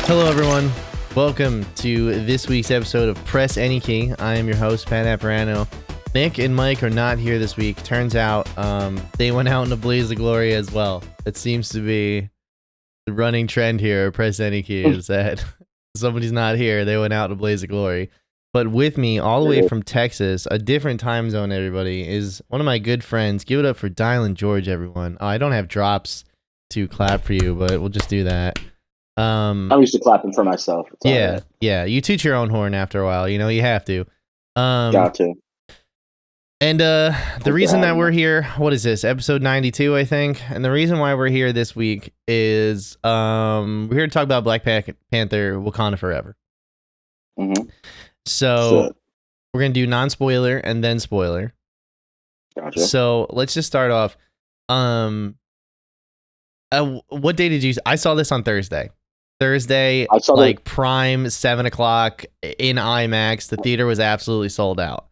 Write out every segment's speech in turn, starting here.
Hello, everyone. Welcome to this week's episode of Press Any Key. I am your host, Pat Apparano. Nick and Mike are not here this week. Turns out they went out in a blaze of glory as well. It seems to be the running trend here at Press Any Key is that somebody's not here. They went out in a blaze of glory. But with me, all the way from Texas, a different time zone, everybody, is one of my good friends. Give it up for Dylan George, everyone. I don't have drops to clap for you, but we'll just do that. I'm used to clapping for myself. Yeah. You toot your own horn after a while. You know, you have to. Got to. And the reason that we're here, what is this? Episode 92, I think. And the reason why we're here this week is we're here to talk about Black Panther: Wakanda Forever. Mm-hmm. So we're going to do non-spoiler and then spoiler. Gotcha. So let's just start off. What day did you... I saw this on Thursday. I saw like prime 7 o'clock in IMAX. The theater was absolutely sold out.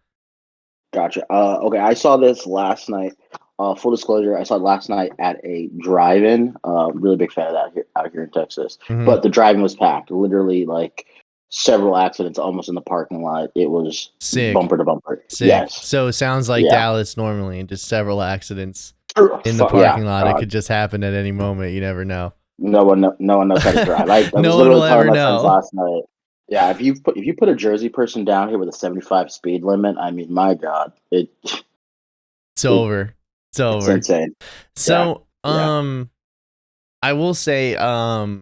Gotcha. Okay, I saw this last night. Full disclosure, I saw it last night at a drive-in. Really big fan of that out here in Texas. Mm-hmm. But the drive-in was packed. Literally, like several accidents almost in the parking lot. It was sick. Bumper to bumper. Sick. Yes. So it sounds like Dallas normally, and just several accidents in the parking lot. It could just happen at any moment. You never know. No one knows how to drive. I no one will ever know. Last night. Yeah, if you put a Jersey person down here with a 75 speed limit, I mean, my God, it's over. It's insane. So, I will say, that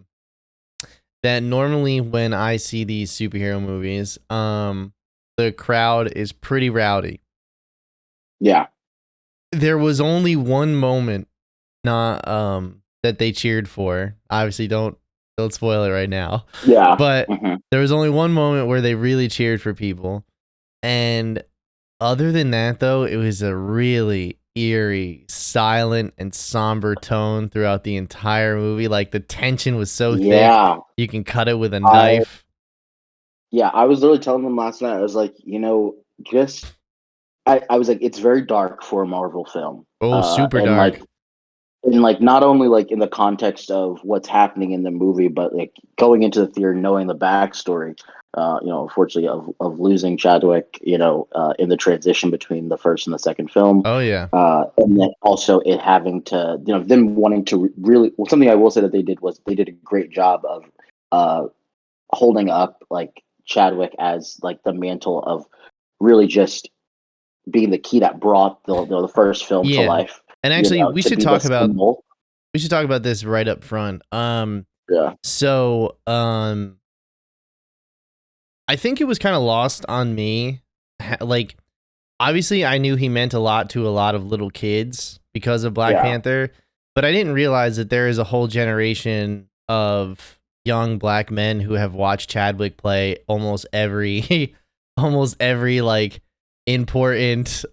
normally when I see these superhero movies, the crowd is pretty rowdy. Yeah. There was only one moment, that they cheered for. Obviously, don't spoil it right now. Yeah. But there was only one moment where they really cheered for people. And other than that, though, it was a really eerie, silent, and somber tone throughout the entire movie. Like, the tension was so thick, you can cut it with a knife. I was literally telling them last night, I was like, I was like, it's very dark for a Marvel film. Oh, super dark. And not only in the context of what's happening in the movie, but going into the theater knowing the backstory, unfortunately of losing Chadwick, in the transition between the first and the second film. Oh yeah. And then also it having to, them wanting to really, something I will say that they did a great job of holding up Chadwick as the mantle of really just being the key that brought the first film to life. And actually, we should talk about this right up front. So, I think it was kind of lost on me. Obviously, I knew he meant a lot to a lot of little kids because of Black Panther, but I didn't realize that there is a whole generation of young black men who have watched Chadwick play almost every important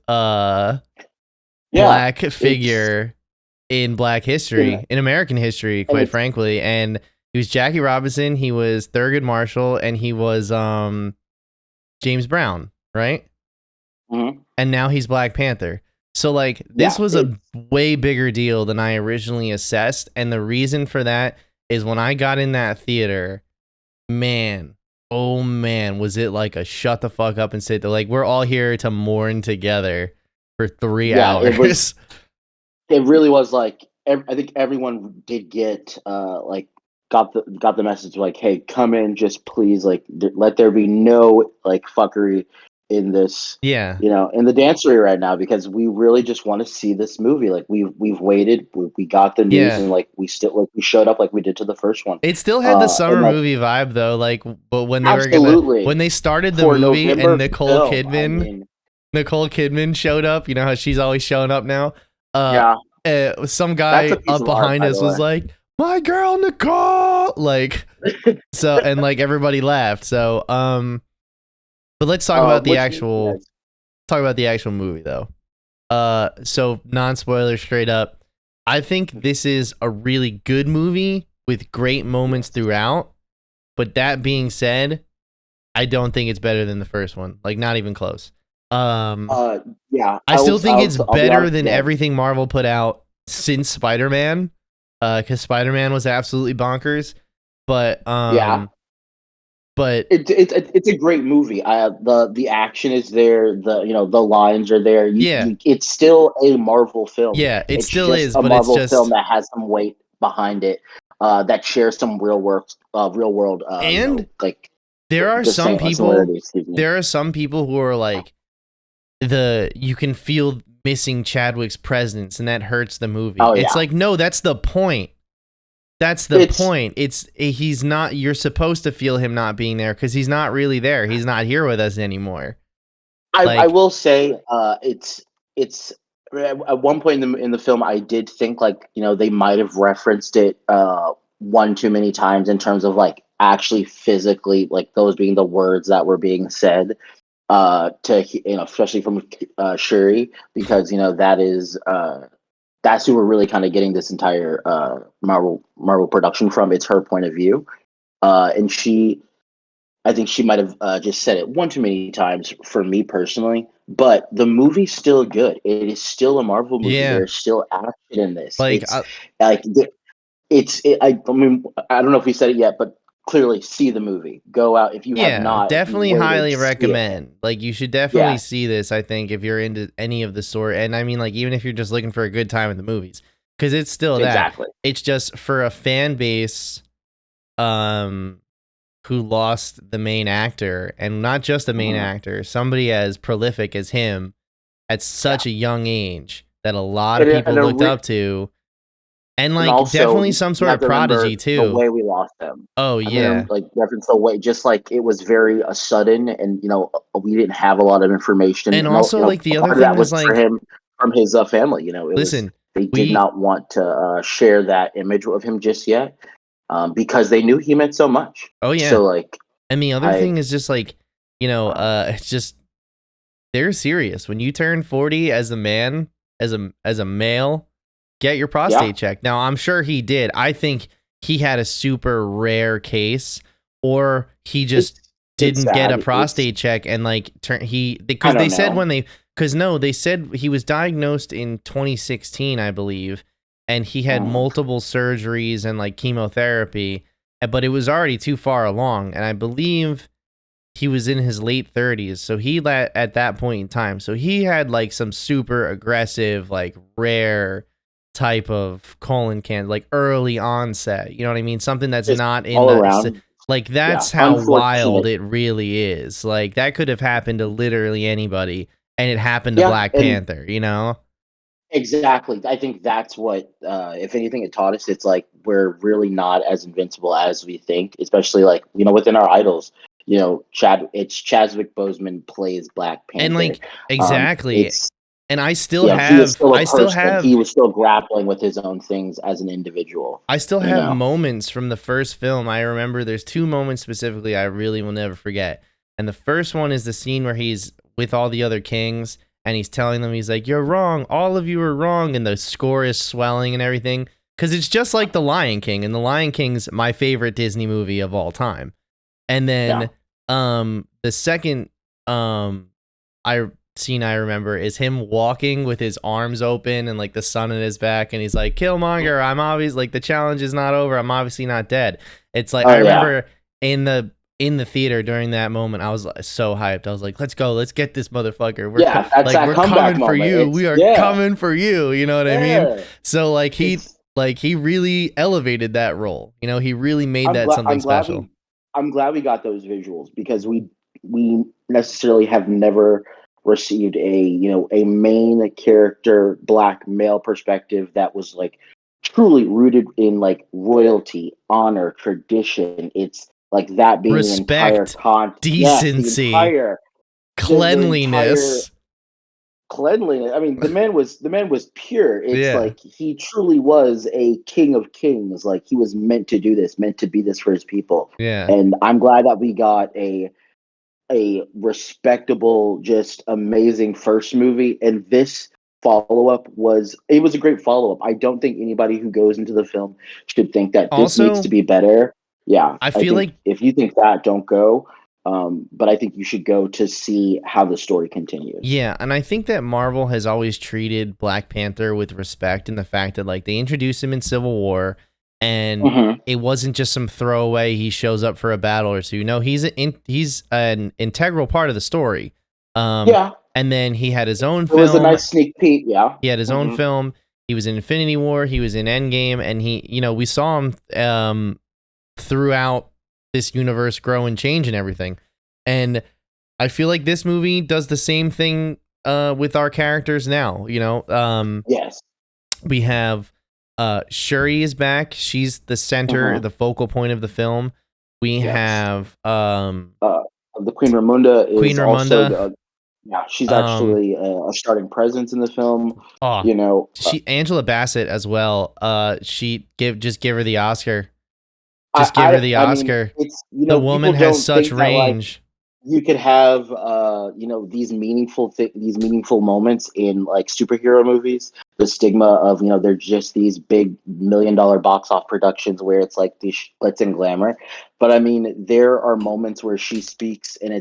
black figure in black history, in American history, quite frankly. And he was Jackie Robinson, he was Thurgood Marshall, and he was James Brown, right? Mm-hmm. And now he's Black Panther. So this was a way bigger deal than I originally assessed. And the reason for that is when I got in that theater, man, oh man, was it a shut the fuck up and sit there. We're all here to mourn together for 3 hours. It really was I think everyone did get got the message hey, come in, just please let there be no fuckery in this in the dancery right now, because we really just want to see this movie. We've waited, we got the news, and we still we showed up like we did to the first one. It still had the summer movie vibe though, but when they when they started the movie November and Nicole Kidman showed up, you know how she's always showing up now. Some guy up behind us was like, "My girl Nicole," so, and everybody laughed. So, but let's talk about the actual movie though. So non-spoiler, straight up, I think this is a really good movie with great moments throughout. But that being said, I don't think it's better than the first one. Not even close. I still think it's better than everything Marvel put out since Spider-Man, because Spider-Man was absolutely bonkers. But But it's a great movie. The action is there. The lines are there. It's still a Marvel film. Yeah, it It's still just is, a but it's Marvel film just that has some weight behind it. That shares some real world. And like there are some people. similarities. Excuse me. There are some people who are like you can feel missing Chadwick's presence, and that hurts the movie. Oh, It's yeah. like, no, that's the point. That's the point. He's not. You're supposed to feel him not being there because he's not really there. He's not here with us anymore. I will say, it's at one point in the film, I did think like they might have referenced it one too many times in terms of like actually physically like those being the words that were being said to especially from Shuri, because that's who we're really kind of getting this entire Marvel production from. It's her point of view, and I think she might have just said it one too many times for me personally. But the movie's still good. It is still a Marvel movie. Yeah. There's still action in this. Like, I mean, I don't know if we said it yet, but clearly see the movie. Go out if you have not. Definitely highly recommend. It. Like, you should definitely see this. I think if you're into any of the story, and I mean, like, even if you're just looking for a good time at the movies, because it's still that. It's just for a fan base, who lost the main actor, and not just the main actor, somebody as prolific as him at such a young age that a lot of people looked up to. And like, also, definitely some sort of prodigy too. The way we lost them. Oh, yeah. Like, reference the way, just like it was very sudden, and we didn't have a lot of information. And also, like, the other thing was like for him from his family. They did not want to share that image of him just yet, because they knew he meant so much. Oh, yeah. So like, and the other thing is just like, it's just, they're serious. When you turn 40 as a man, as a male, get your prostate checked. Now, I'm sure he did. I think he had a super rare case, or he just didn't get a prostate check, and like because they said they said he was diagnosed in 2016, I believe, and he had multiple surgeries and like chemotherapy, but it was already too far along, and I believe he was in his late 30s, so at that point in time, so he had like some super aggressive, like rare type of colon cancer, like early onset, you know what I mean? Something that's just not in around. Like, that's how wild it really is. Like, that could have happened to literally anybody, and it happened to Black Panther, Exactly. I think that's what, if anything, it taught us. It's like we're really not as invincible as we think, especially like within our idols. Chadwick Boseman plays Black Panther, and like exactly. And I still he was still grappling with his own things as an individual. I still have moments from the first film. I remember there's two moments specifically I really will never forget. And the first one is the scene where he's with all the other kings, and he's telling them, he's like, "You're wrong. All of you are wrong." And the score is swelling and everything. Because it's just like The Lion King. And The Lion King's my favorite Disney movie of all time. And then the second scene I remember is him walking with his arms open and like the sun in his back, and he's like, "Killmonger, I'm obviously like, the challenge is not over. I'm obviously not dead." It's like, I remember in the theater during that moment, I was so hyped. I was like, "Let's go, let's get this motherfucker. We're coming for you. We are coming for you." You know what I mean? So like he really elevated that role. He really made something special. I'm glad we got those visuals, because we necessarily have never received a main character Black male perspective that was like truly rooted in like royalty, honor, tradition. It's like that being respect, the entire decency, cleanliness. Cleanliness. I mean, the man was pure. It's like he truly was a king of kings. Like, he was meant to do this, meant to be this for his people. Yeah. And I'm glad that we got a respectable, just amazing first movie, and this follow-up was a great follow-up. I don't think anybody who goes into the film should think that this needs to be better. I feel like if you think that, don't go. But I think you should go to see how the story continues. Yeah, and I think that Marvel has always treated Black Panther with respect, in the fact that like they introduced him in Civil War, and it wasn't just some throwaway. He shows up for a battle or two. No, he's an integral part of the story. And then he had his own film. It was a nice sneak peek. Yeah, he had his own film. He was in Infinity War. He was in Endgame, and we saw him throughout this universe grow and change and everything. And I feel like this movie does the same thing with our characters now. Yes, we have Shuri is back. She's the center, the focal point of the film. We have the Queen Ramonda is also she's actually a starting presence in the film. Angela Bassett as well. Just give her the Oscar. Just give her the Oscar. I mean, the woman has such range. You could have these meaningful moments in like superhero movies. The stigma of they're just these big $1 million box office productions where it's like these glitz and glamour. But I mean, there are moments where she speaks and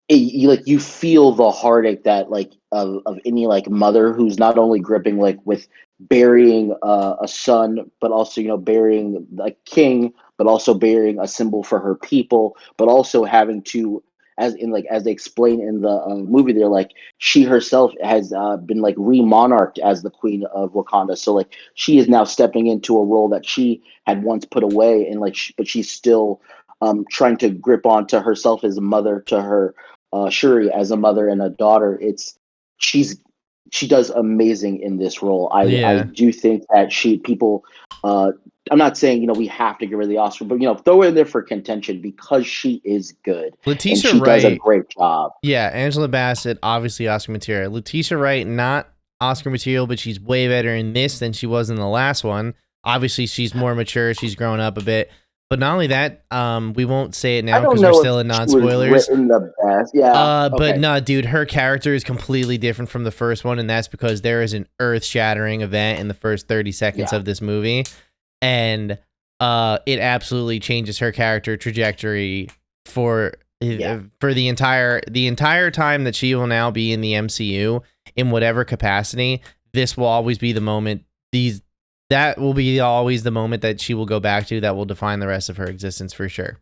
you feel the heartache that of any mother who's not only gripping with burying a son, but also burying a king, but also burying a symbol for her people, but also having to, as they explain in the movie, they're she herself has been remonarched as the queen of Wakanda, so she is now stepping into a role that she had once put away, and but she's still trying to grip onto herself as a mother to her. Shuri as a mother and a daughter, she does amazing in this role. I do think that I'm not saying we have to give her the Oscar, but throw her in there for contention because she is good. Letitia and she Wright does a great job. Yeah, Angela Bassett, obviously Oscar material. Letitia Wright, not Oscar material, but she's way better in this than she was in the last one. Obviously, she's more mature. She's grown up a bit. But not only that, we won't say it now because we're still in non-spoilers. But no, dude, her character is completely different from the first one, and that's because there is an earth-shattering event in the first 30 seconds of this movie, and it absolutely changes her character trajectory for the entire time that she will now be in the MCU in whatever capacity. This will always be the moment. That will be always the moment that she will go back to that will define the rest of her existence for sure.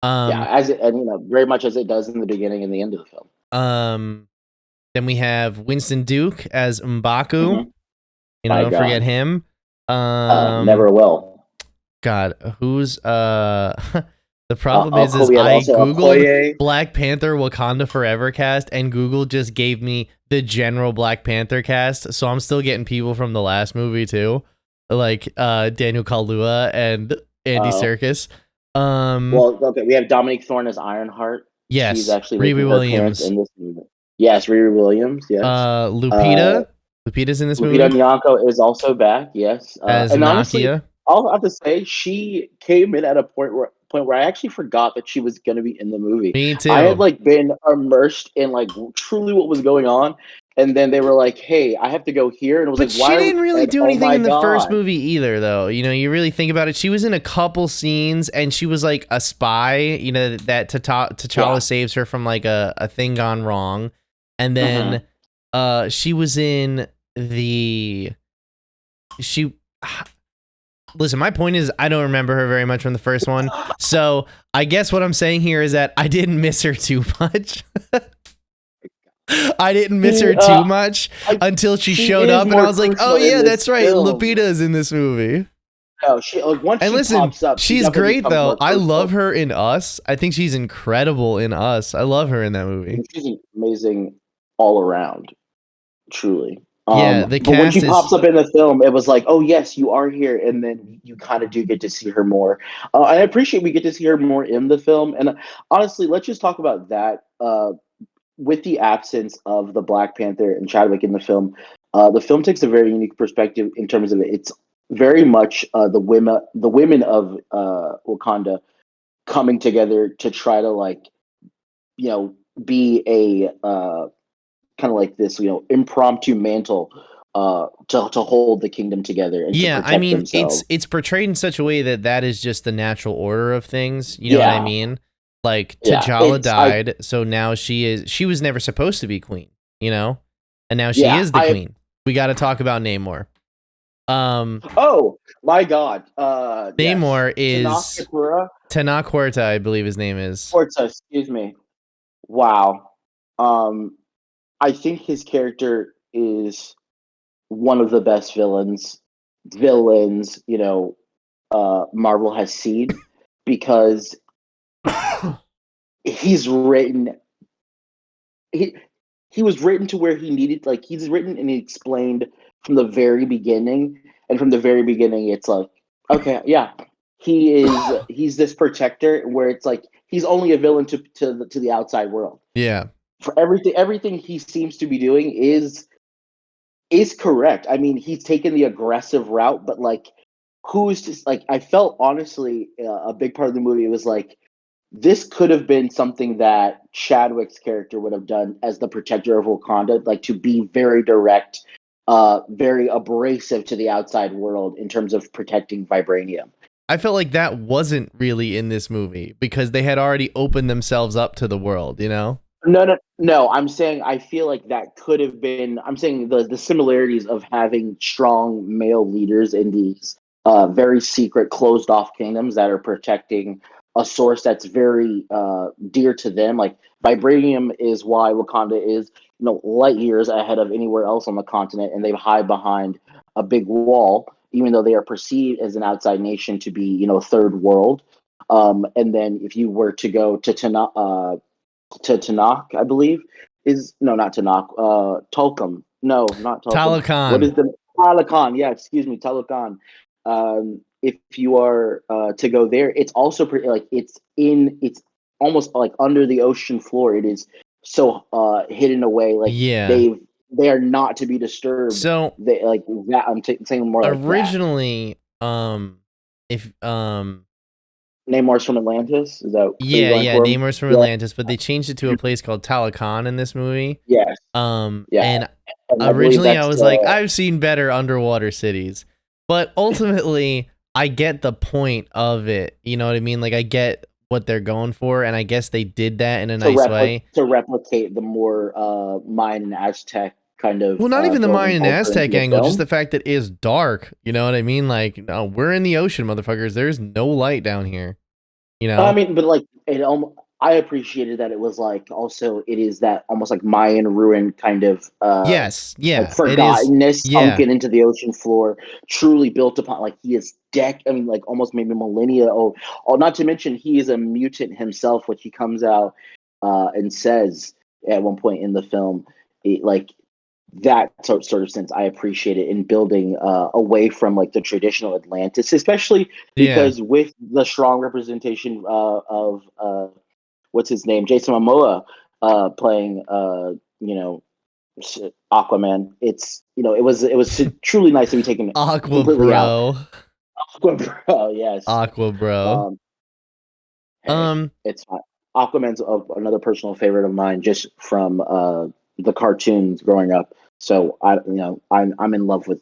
Very much as it does in the beginning and the end of the film. Then we have Winston Duke as M'Baku. Don't forget him. Never will. God, who's the problem is I googled Black Panther Wakanda Forever cast, and Google just gave me the general Black Panther cast, so I'm still getting people from the last movie too. Daniel Kaluuya and Andy Serkis. We have Dominique Thorne as Ironheart. Yes, she's actually Riri Williams in this movie. Yes, Riri Williams. Yes, Lupita's in this movie. Lupita Nyong'o is also back. Yes, as and Nakia. Honestly, I'll have to say she came in at a point where I actually forgot that she was going to be in the movie. Me too. I had been immersed in truly what was going on. And then they were like, "Hey, I have to go here." And it was she didn't really do anything in the first movie either, though. You really think about it. She was in a couple scenes, and she was like a spy. That T'Challa saves her from a thing gone wrong, and then she was in the Listen, my point is I don't remember her very much from the first one, so I guess what I'm saying here is that I didn't miss her too much. I didn't miss her too much until she showed up, and I was like, "Oh yeah, that's right, Lupita's in this movie." No, once she pops up, she's great though. I love her in Us. I think she's incredible in Us. I love her in that movie. She's amazing all around, truly. But when she pops up in the film, it was like, "Oh yes, you are here," and then you kind of do get to see her more. I appreciate we get to see her more in the film, and honestly, let's just talk about that. With the absence of the Black Panther and Chadwick in the film takes a very unique perspective in terms of it. It's very much the women of Wakanda coming together to try to be a kind of like this impromptu mantle to hold the kingdom together and to protect themselves. It's portrayed in such a way that is just the natural order of things. You know what I mean? T'Challa died, so now she was never supposed to be queen, and now she is the queen. We got to talk about Namor. Oh my God. Yes. Namor is Tanaquerta, I believe his name is. Forza, excuse me. Wow. I think his character is one of the best villains, Marvel has seen, because he's written he he was written to where he needed, like, he's written and he explained from the very beginning, and from the very beginning it's like, okay, yeah, he's this protector where it's like he's only a villain to the outside world. Yeah. For everything he seems to be doing is correct. I mean, he's taken the aggressive route, but like, who's just like, I felt honestly, a big part of the movie was like, this could have been something that Chadwick's character would have done as the protector of Wakanda, like to be very direct, very abrasive to the outside world in terms of protecting vibranium. I felt like that wasn't really in this movie because they had already opened themselves up to the world, you know? No. I'm saying I feel like that could have been. I'm saying the similarities of having strong male leaders in these very secret, closed off kingdoms that are protecting a source that's very dear to them. Like vibranium is why Wakanda is, light years ahead of anywhere else on the continent, and they hide behind a big wall, even though they are perceived as an outside nation to be, third world. And then if you were to go to Tanakh, I believe, is no, not Tanakh. Tulkum. No, not Tulkum. What Talokan. is the Talokan? Yeah, excuse me, Talokan. If you are to go there, it's also pretty, like, it's almost like under the ocean floor. It is so hidden away, like Yeah. they are not to be disturbed. So They like that. Saying more like originally, if Namor's from Atlantis. Is that where you're yeah, going yeah, for him? Namor's from Yeah. Atlantis, but they changed it to a place called Talokan in this movie. Yes. Yeah. And And I believe originally I that's was like, I've seen better underwater cities, but ultimately I get the point of it. You know what I mean? Like, I get what they're going for, and I guess they did that in a nice way to replicate the more Mayan and Aztec kind of well, not even the building Mayan and culture into Aztec the angle, just film. the fact that it is dark. You know what I mean? Like, no, we're in the ocean, motherfuckers. There's no light down here. You I know? mean, but like I appreciated that it was like, also it is that almost like Mayan ruin kind of Yes, like yeah, it is. forgottenness Yeah, sunken into the ocean floor, truly built upon, like, he is I mean, like almost maybe millennia old. Oh, not to mention he is a mutant himself, which he comes out and says at one point in the film. Like that sort of sense, I appreciate it in building away from like the traditional Atlantis, especially yeah. because with the strong representation of what's his name, Jason Momoa, playing Aquaman. It's, it was truly nice to be taken Aqua completely out. bro. Aqua, bro, yes. Aqua bro. Um, hey, it's fine. Aquaman's another personal favorite of mine, just from the cartoons growing up. So I'm in love with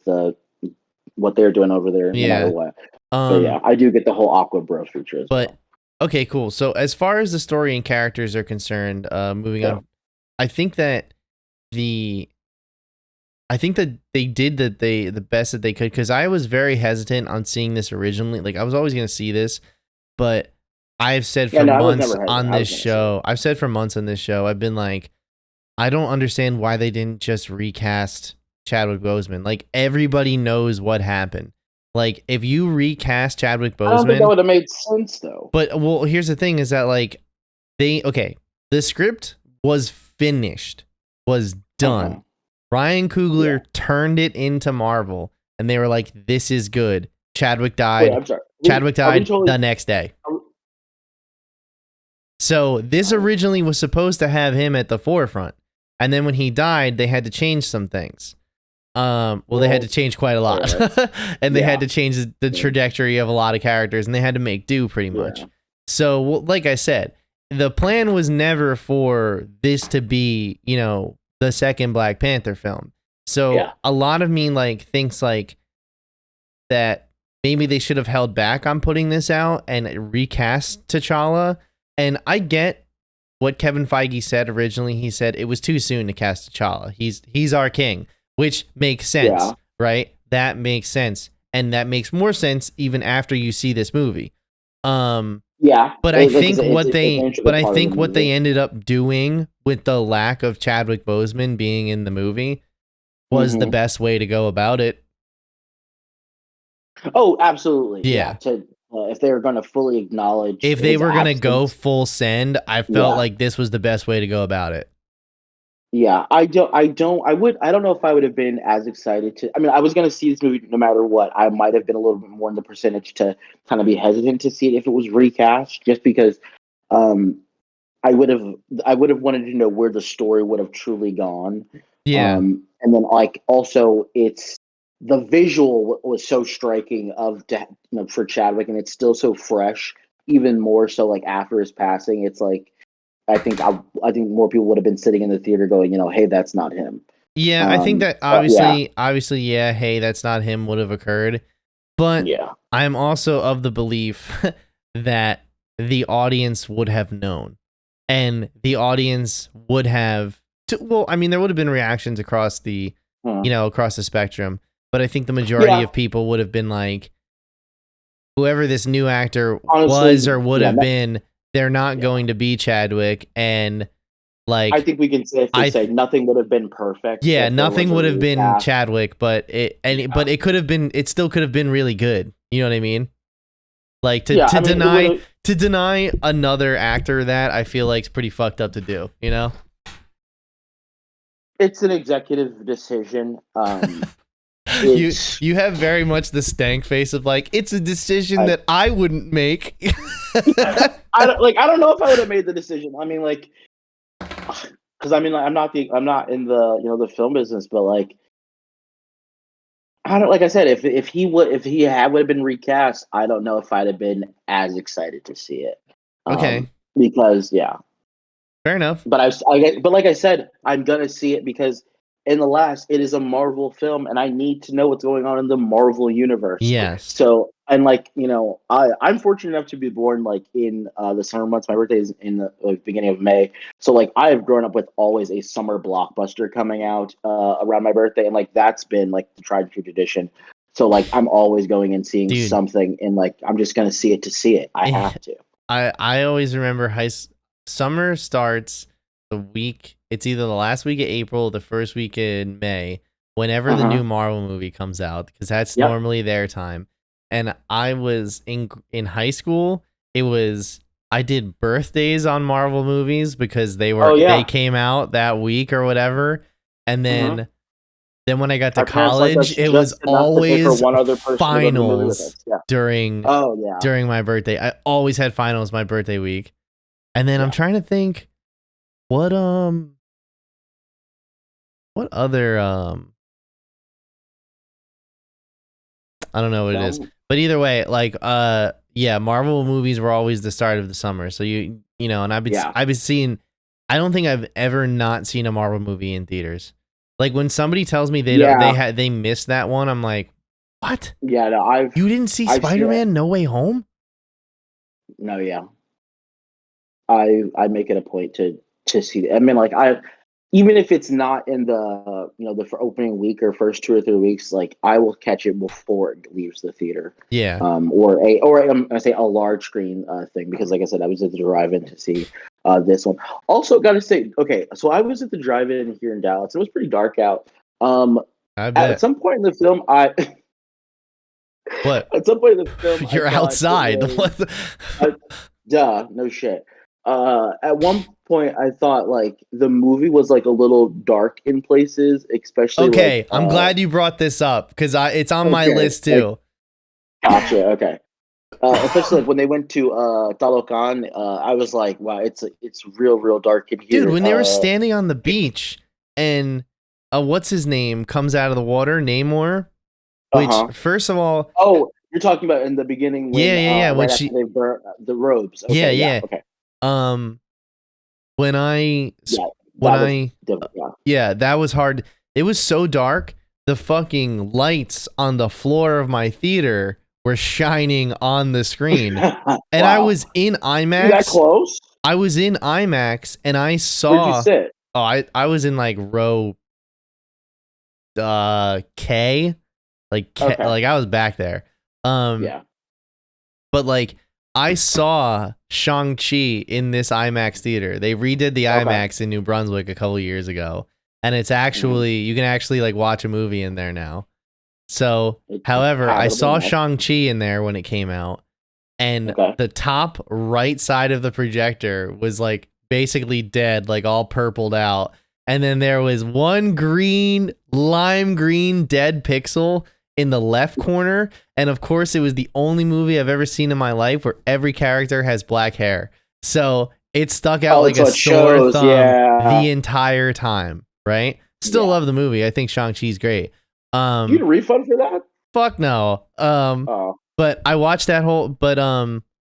what they're doing over there, no matter Yeah. what. But yeah, I do get the whole Aqua bro feature as But well. okay, cool. So as far as the story and characters are concerned, moving on, I think that the I think that they did the best that they could, because I was very hesitant on seeing this originally. Like, I was always gonna see this, but I've said for I was months never hesitant. on I this was gonna say show, I've said for months on this show, I've been like, I don't understand why they didn't just recast Chadwick Boseman. Like, everybody knows what happened. Like, if you recast Chadwick I don't think that Boseman, would have made sense though. but well, here's the thing: is that like the script was finished, was done. Okay. Ryan Coogler turned it into Marvel, and they were like, "This is good." Chadwick died. Wait, I'm sorry. Chadwick Are we died totally? the next day. So this originally was supposed to have him at the forefront, and then when he died, they had to change some things. Well, they had to change quite a lot, and they had to change the trajectory of a lot of characters, and they had to make do pretty much. So, well, like I said, the plan was never for this to be, the second Black Panther film. So a lot of me thinks that maybe they should have held back on putting this out and recast T'Challa. And I get what Kevin Feige said originally. He said it was too soon to cast T'Challa. He's our king, which makes sense, right? that makes sense, and that makes more sense even after you see this movie. Yeah, but I think it's what they ended up doing with the lack of Chadwick Boseman being in the movie was the best way to go about it. Oh, absolutely. Yeah. To if they were going to fully acknowledge, if they were going to go full send, I felt like this was the best way to go about it. Yeah, I don't know if I would have been as excited to. I mean, I was going to see this movie no matter what. I might have been a little bit more in the percentage to kind of be hesitant to see it if it was recast, just because I would have wanted to know where the story would have truly gone. Yeah. And then like also it's the visual was so striking of for Chadwick, and it's still so fresh, even more so like after his passing. It's like I think more people would have been sitting in the theater going, hey, that's not him. Yeah, I think that obviously, yeah, hey, that's not him would have occurred. But yeah, I'm also of the belief that the audience would have known. And the audience would have well, I mean, there would have been reactions across the across the spectrum. But I think the majority of people would have been like, whoever this new actor was or would have been, they're not going to be Chadwick. And like, I think we can safely say nothing would have been perfect. Yeah, nothing would have been Chadwick, but it could have been. It still could have been really good. You know what I mean? Like to deny another actor that, I feel like is pretty fucked up to do. You know? It's an executive decision. You have very much the stank face of like, it's a decision that I wouldn't make. I don't know if I would have made the decision. I mean, like, because I mean, like, I'm not in the the film business, but like, I don't, like I said, if he would have been recast, I don't know if I'd have been as excited to see it. Okay. Because fair enough. But but like I said, I'm gonna see it because it is a Marvel film, and I need to know what's going on in the Marvel universe. Yes. So, and like, I'm fortunate enough to be born like in the summer months. My birthday is in the beginning of May. So like, I have grown up with always a summer blockbuster coming out around my birthday. And like, that's been like the tried and true tradition. So like, I'm always going and seeing something, and like, I'm just going to see it to see it. I have to. I always remember summer starts the week. It's either the last week of April or the first week in May, whenever the new Marvel movie comes out, because that's normally their time. And I was in high school. I did birthdays on Marvel movies because they came out that week or whatever. And then when I got to college, it was always finals during my birthday. I always had finals my birthday week. And then I'm trying to think what other I don't know what it is. But either way, like Marvel movies were always the start of the summer. So you know, and I've been seeing, I don't think I've ever not seen a Marvel movie in theaters. Like when somebody tells me they missed that one, I'm like, what? Yeah, no, you didn't see Spider-Man No Way Home? No, yeah. I make it a point to see it. I mean, like, even if it's not in the the opening week or first 2 or 3 weeks, like, I will catch it before it leaves the theater. Yeah. Or I'm gonna say a large screen thing, because like I said, I was at the drive-in to see this one. Also, gotta say, okay, so I was at the drive-in here in Dallas. It was pretty dark out. I bet. At some point in the film, what? At some point in the film, you're outside. Duh, no shit. At one point, I thought like the movie was like a little dark in places, especially. Okay, like, I'm glad you brought this up because it's on my list too. Gotcha. Okay. Especially like when they went to Talocan, I was like, wow, it's real dark in here. Dude, when they were standing on the beach and what's his name comes out of the water, Namor. Which, first of all, you're talking about in the beginning. When, when right after they burn the robes. Okay, okay. That was hard. It was so dark. The fucking lights on the floor of my theater were shining on the screen, and I was in IMAX. You that close? I was in IMAX, and I saw. Where'd you sit? Oh, I was in like row K. like I was back there. Yeah. But like I saw Shang-Chi in this IMAX theater. They redid the IMAX in New Brunswick a couple years ago, and it's actually you can actually like watch a movie in there now. So, however, I saw Shang-Chi in there when it came out, and the top right side of the projector was like basically dead, like all purpled out. And then there was one lime green dead pixel in the left corner. And of course, it was the only movie I've ever seen in my life where every character has black hair. So it stuck out like a sore thumb the entire time, right? Still love the movie. I think Shang-Chi's great. You get a refund for that? Fuck no. But I watched that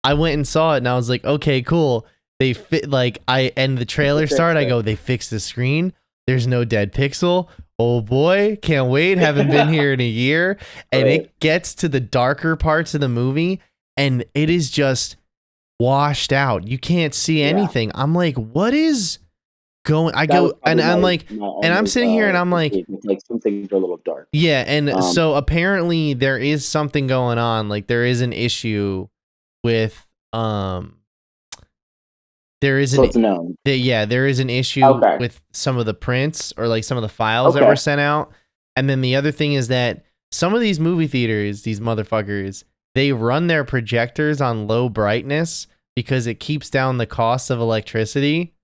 I went and saw it and I was like, okay, cool. They fit and the trailer started. I go, they fixed the screen. There's no dead pixel. Oh boy, can't wait. Haven't been here in a year. And it gets to the darker parts of the movie and it is just washed out. You can't see anything. I'm like, what is going? I'm sitting here and I'm like some things are a little dark. Yeah, and so apparently there is something going on. Like there is an issue with there is an issue with some of the prints or like some of the files that were sent out. And then the other thing is that some of these movie theaters, these motherfuckers, they run their projectors on low brightness because it keeps down the cost of electricity.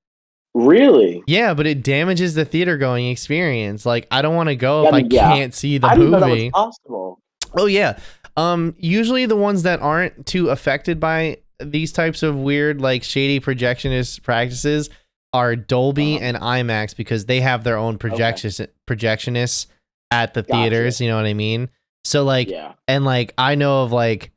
Really? Yeah, but it damages the theater going experience. Like I don't want to go if I can't see the movie. I didn't know that was possible. Oh yeah. Usually the ones that aren't too affected by these types of weird, like shady projectionist practices are Dolby and IMAX because they have their own projectionists at the theaters. You know what I mean? So like, and like I know of like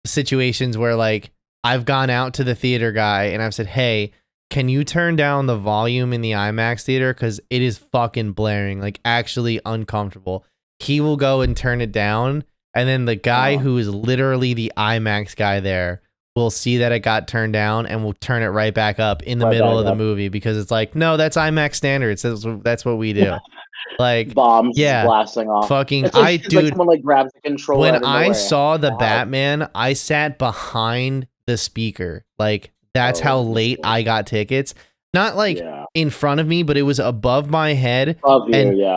situations where like I've gone out to the theater guy and I've said, hey, can you turn down the volume in the IMAX theater? Because it is fucking blaring, like actually uncomfortable. He will go and turn it down. And then the guy who is literally the IMAX guy there will see that it got turned down and will turn it right back up in the middle of the movie because it's like, no, that's IMAX standards. That's what we do. Like bombs blasting off. Fucking it's like, dude, like someone like grabs the controller. When I saw the Batman, I sat behind the speaker. Like that's how late I got tickets. Not like in front of me, but it was above my head.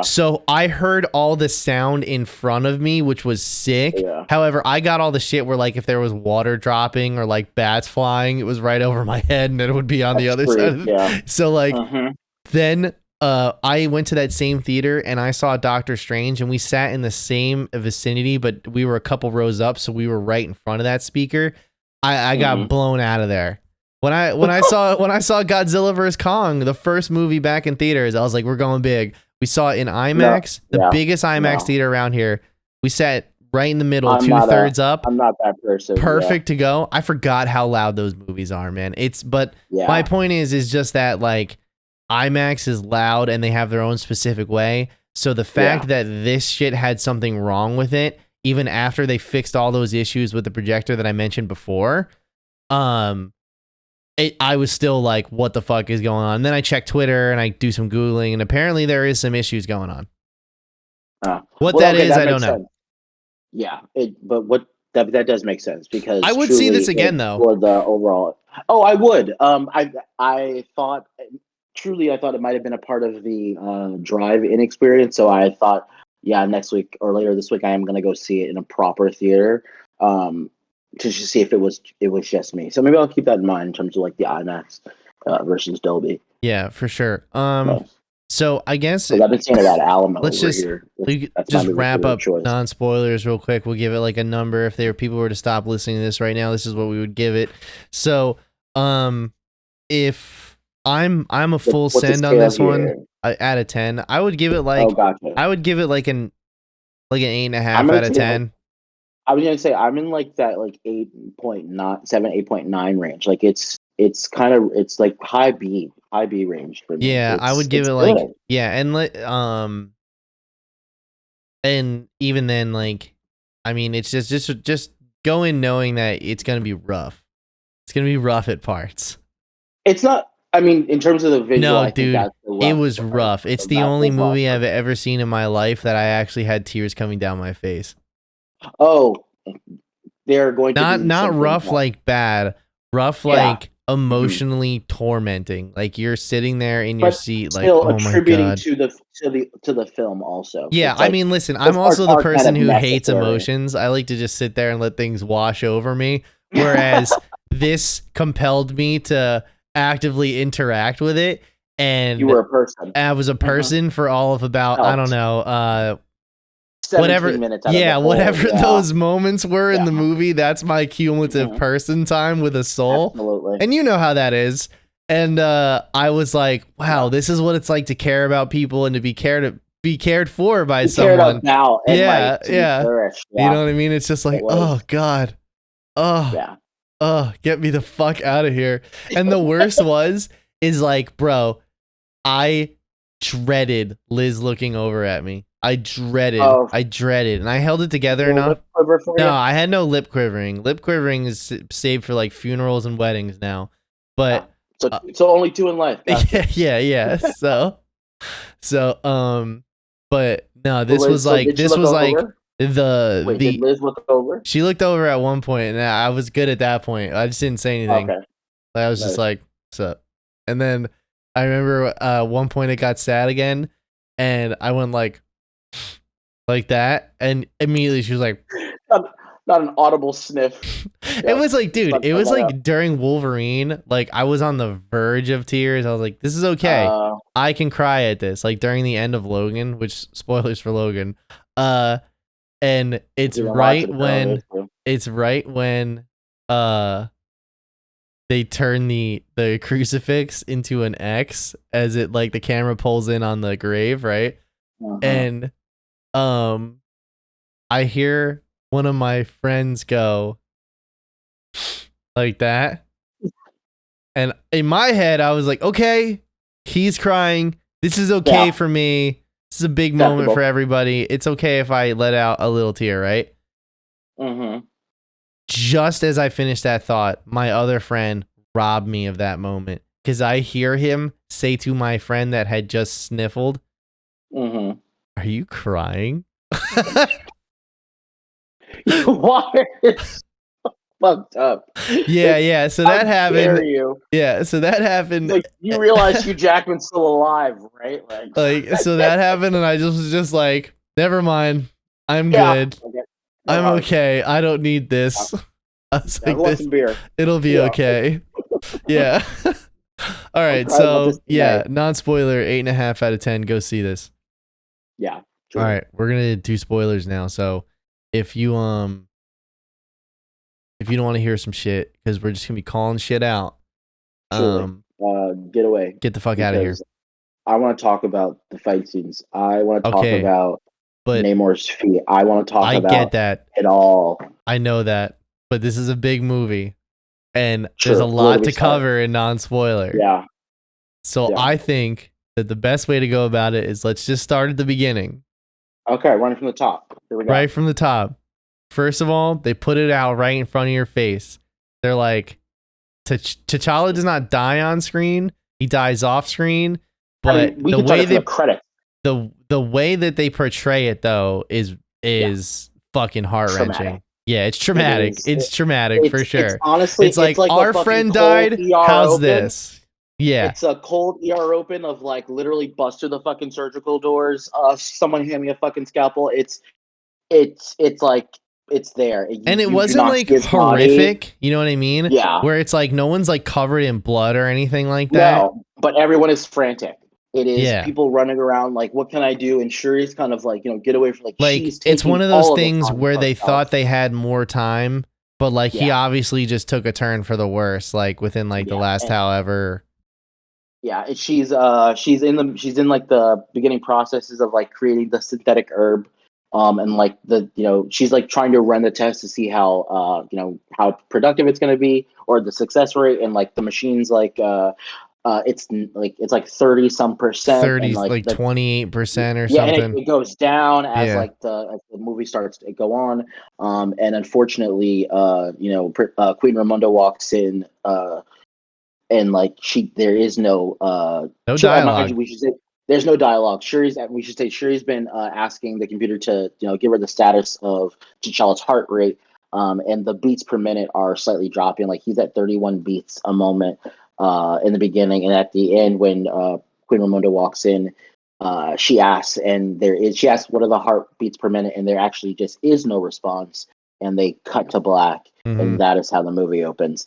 So I heard all the sound in front of me, which was sick. However, I got all the shit where like if there was water dropping or like bats flying, it was right over my head and it would be on the other side. So like then I went to that same theater and I saw Doctor Strange and we sat in the same vicinity, but we were a couple rows up, so we were right in front of that speaker. I got blown out of there. When I saw Godzilla vs. Kong, the first movie back in theaters, I was like, we're going big. We saw it in IMAX, the biggest IMAX theater around here. We sat right in the middle, 2/3 up. I'm not that person. Perfect to go. I forgot how loud those movies are, man. My point is just that like IMAX is loud and they have their own specific way. So the fact that this shit had something wrong with it, even after they fixed all those issues with the projector that I mentioned before, I was still like, what the fuck is going on? And then I check Twitter and I do some Googling and apparently there is some issues going on. That is, I don't know. Yeah, but what that does make sense because I would see this again though. For the overall, I would. I thought it might have been a part of the drive-in experience. So I thought, next week or later this week, I am going to go see it in a proper theater. To just see if it was just me. So maybe I'll keep that in mind in terms of like the IMAX versus Dolby. Yeah, for sure. So I guess I've been saying about Alamo. Let's just wrap up non-spoilers real quick. We'll give it like a number. If people were to stop listening to this right now, this is what we would give it. So if I'm a full send on this one out of 10, I would give it like I would give it like an 8.5 out of 10. I was gonna say I'm in like that like 8.9, 8.9 range. Like it's like high B range for me. Yeah, I would give it like and even then like I mean it's just go in knowing that it's gonna be rough. It's gonna be rough at parts. It's not. I mean, in terms of the visual, No, I think dude, that's the it rough was part. rough. It's the That only was movie rough. I've ever seen in my life that I actually had tears coming down my face. Oh, they're going to be Not something. rough like bad, rough like emotionally tormenting. Like you're sitting there in your But seat, like, still oh my attributing god. to the film also. Yeah, It's I like mean, listen, I'm those parts also the are kind person of who hates necessary. emotions. I like to just sit there and let things wash over me. Whereas this compelled me to actively interact with it. You And were a person. I was a person for all of about, I don't Helped. know, 17 whatever. minutes out of the Yeah, whole. whatever Yeah. those moments were in Yeah. the movie, that's my cumulative person time with a soul. Absolutely. And you know how that is. And I was like, wow, this is what it's like to care about people and to be cared for by someone. About and Yeah, to be yeah. cherished. You Yeah. know what I mean? It's just like, oh god. Oh. Yeah. Oh, get me the fuck out of here. And the worst is like, bro, I dreaded Liz looking over at me. I dreaded, and I held it together enough. Lip quiver for No, you? I had no lip quivering. Lip quivering is saved for like funerals and weddings now. But so only 2 in life. Gotcha. yeah. But no, this was like Did Liz look over? She looked over at one point, and I was good at that point. I just didn't say anything. Okay. I was just like, "What's up?" And then I remember one point it got sad again, and I went like that, and immediately she was like, not an audible sniff. It was like, dude, it was like during Wolverine, like I was on the verge of tears. I was like, this is okay. I can cry at this. Like during the end of Logan, which spoilers for Logan. And it's right when they turn the crucifix into an X as it like the camera pulls in on the grave, right? And I hear one of my friends go like that. And in my head, I was like, okay, he's crying. This is okay for me. This is a big moment for everybody. It's okay if I let out a little tear, right? Just as I finished that thought, my other friend robbed me of that moment because I hear him say to my friend that had just sniffled, "Are you crying?" Why? Fucked up. Yeah. So that happened. Yeah, so that happened. Like you realize Hugh Jackman's still alive, right? Like so that happened, and I just was just like, never mind. I'm good. I'm okay. I don't need this. I was like, this, it'll be okay. Yeah. All right. So yeah, non-spoiler, 8.5 out of 10. Go see this. Yeah. All right, we're gonna do spoilers now. So if you don't want to hear some shit, because we're just gonna be calling shit out. Get away. Get the fuck out of here. I want to talk about the fight scenes. I want to talk about Namor's feet. I want to talk about get that. It all. I know that, but this is a big movie, and there's a lot to cover in non-spoiler. Yeah. So I think that the best way to go about it is let's just start at the beginning. Okay, running from the top. Here we go. Right from the top. First of all, they put it out right in front of your face. They're like, T'Challa does not die on screen. He dies off screen. But the way that they portray it though is fucking heart-wrenching. Yeah, it's traumatic. It's traumatic for sure. It's honestly, it's like our friend died. How's this? Yeah, it's a cold ER open of like literally bust through the fucking surgical doors. Someone hand me a fucking scalpel. It's like it's there, and it wasn't like horrific. You know what I mean? Yeah, where it's like no one's like covered in blood or anything like that. No, but everyone is frantic. It is people running around like, what can I do? And Shuri's kind of like, get away from like she's it's one of those things where they thought they had more time, but like he obviously just took a turn for the worse, like within like the last however. Yeah, she's in like the beginning processes of like creating the synthetic herb, and like she's like trying to run the test to see how how productive it's going to be or the success rate, and like the machine's like it's like 30-some%, 30, like 28% or something. Yeah, and it goes down as like the movie starts to go on, and unfortunately, Queen Ramonda walks in, and like there is no dialogue. we should say there's no dialogue. We should say Shuri's been asking the computer to give her the status of T'Challa's heart rate, and the beats per minute are slightly dropping. Like he's at 31 beats a moment in the beginning, and at the end when Queen Ramonda walks in, she asks what are the heartbeats per minute, and there actually just is no response, and they cut to black, and that is how the movie opens.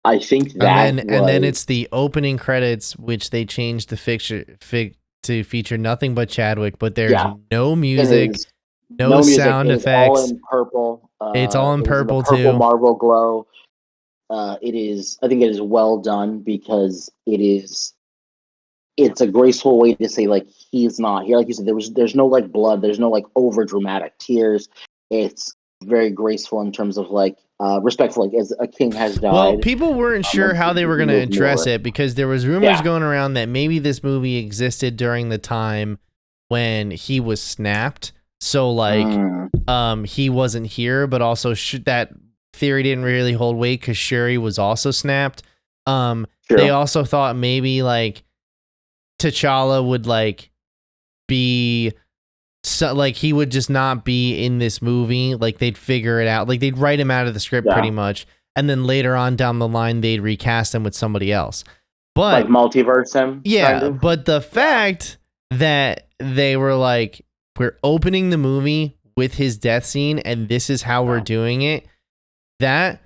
I think that and then it's the opening credits, which they changed the to feature nothing but Chadwick, but there's no music, no sound effects. It's all in purple. It's all in purple purple too. Marvel glow. I think it is well done because it's a graceful way to say like he's not here. Like you said, there's no like blood, there's no like over dramatic tears. It's very graceful in terms of like respectful, like as a king has died. Well, people weren't sure how they were going to address it because there was rumors going around that maybe this movie existed during the time when he was snapped. So like he wasn't here, but also that theory didn't really hold weight because Shuri was also snapped. They also thought maybe like T'Challa would like be like he would just not be in this movie. Like they'd figure it out. Like they'd write him out of the script pretty much, and then later on down the line they'd recast him with somebody else. But like multiverse him. Yeah, kind of. But the fact that they were like, we're opening the movie with his death scene, and this is how we're doing it. That's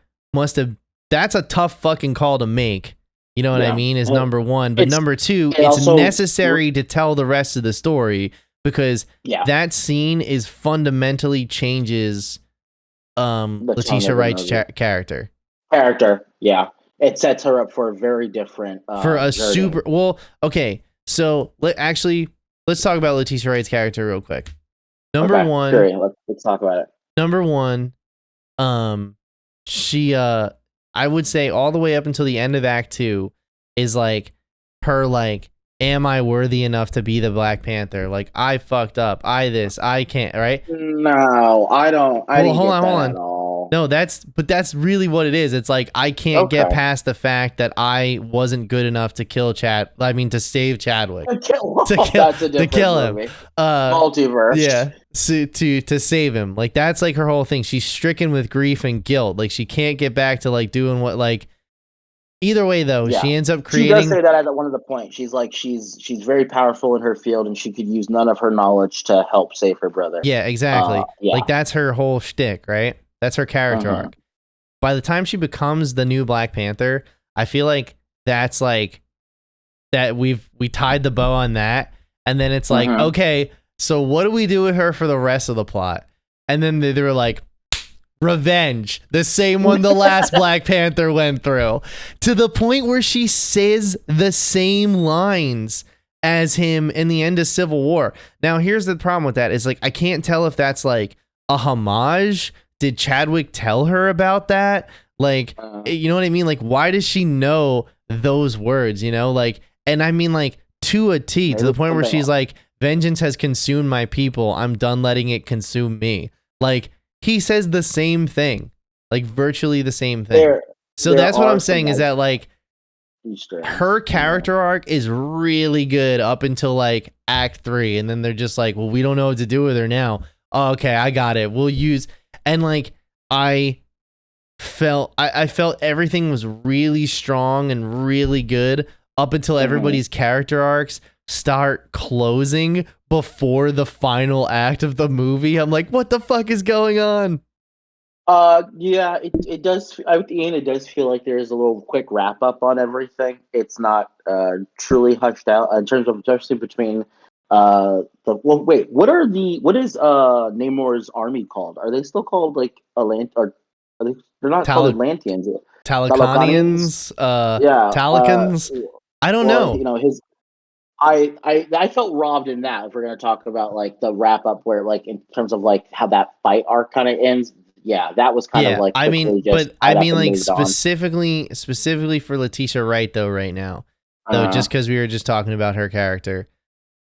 a tough fucking call to make. You know what I mean? Is number one. But number two, it's also necessary to tell the rest of the story because that scene is fundamentally changes Letitia Wright's character. Yeah. It sets her up for a very different okay. So let's talk about Letitia Wright's character real quick. Number one. Sure, let's talk about it. Number one, she I would say all the way up until the end of Act 2 is like her like, am I worthy enough to be the Black Panther? Like I fucked up. I can't, right? No, I don't. Hold on. At all. No, that's really what it is. It's like I can't get past the fact that I wasn't good enough to to save Chadwick. To kill him. Movie. Multiverse. Yeah. So, to save him. Like that's like her whole thing. She's stricken with grief and guilt. Like she can't get back to like doing what like either way though, she ends up creating. She does say that at one of the points. She's like she's very powerful in her field and she could use none of her knowledge to help save her brother. Yeah, exactly. Like that's her whole shtick, right? That's her character arc. By the time she becomes the new Black Panther, I feel like that's like that we tied the bow on that, and then it's like, okay, so what do we do with her for the rest of the plot? And then they were like, revenge, the same one the last Black Panther went through, to the point where she says the same lines as him in the end of Civil War. Now, here's the problem with that is like I can't tell if that's like a homage. Did Chadwick tell her about that? Like, you know what I mean? Like, why does she know those words? You know, like, and I mean, like, to a T, to the point where she's like, vengeance has consumed my people. I'm done letting it consume me. Like, he says the same thing, like, virtually the same thing. So that's what I'm saying is that, like, her character arc is really good up until, like, Act 3. And then they're just like, well, we don't know what to do with her now. Oh, okay, I got it. We'll use... And like I felt everything was really strong and really good up until everybody's character arcs start closing before the final act of the movie. I'm like, what the fuck is going on? Yeah, it does. At the end, it does feel like there's a little quick wrap up on everything. It's not truly hushed out in terms of especially between. What is Namor's army called? Are they still called like or are they? They're not called Atlanteans. Talocanians? Talicans? I don't know. You know I felt robbed in that. If we're gonna talk about like the wrap up, where like in terms of like how that fight arc kind of ends. Yeah, that was kind of like. I mean, like specifically for Letitia Wright though, right now, though, just because we were just talking about her character.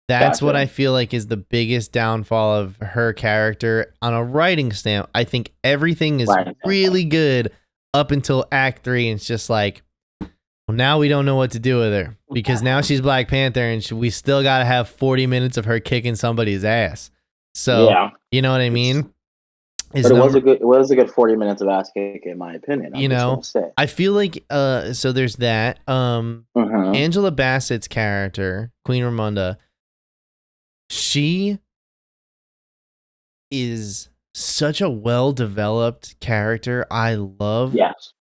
That's what I feel like is the biggest downfall of her character on a writing stamp. I think everything is really good up until Act 3, and it's just like, Well, now we don't know what to do with her because now she's Black Panther, and we still got to have 40 minutes of her kicking somebody's ass. So, Yeah, you know what I mean? But it was a good 40 minutes of ass kick in my opinion. I'm just gonna say. I feel like so there's that. Angela Bassett's character, Queen Ramonda, she is such a well-developed character. I love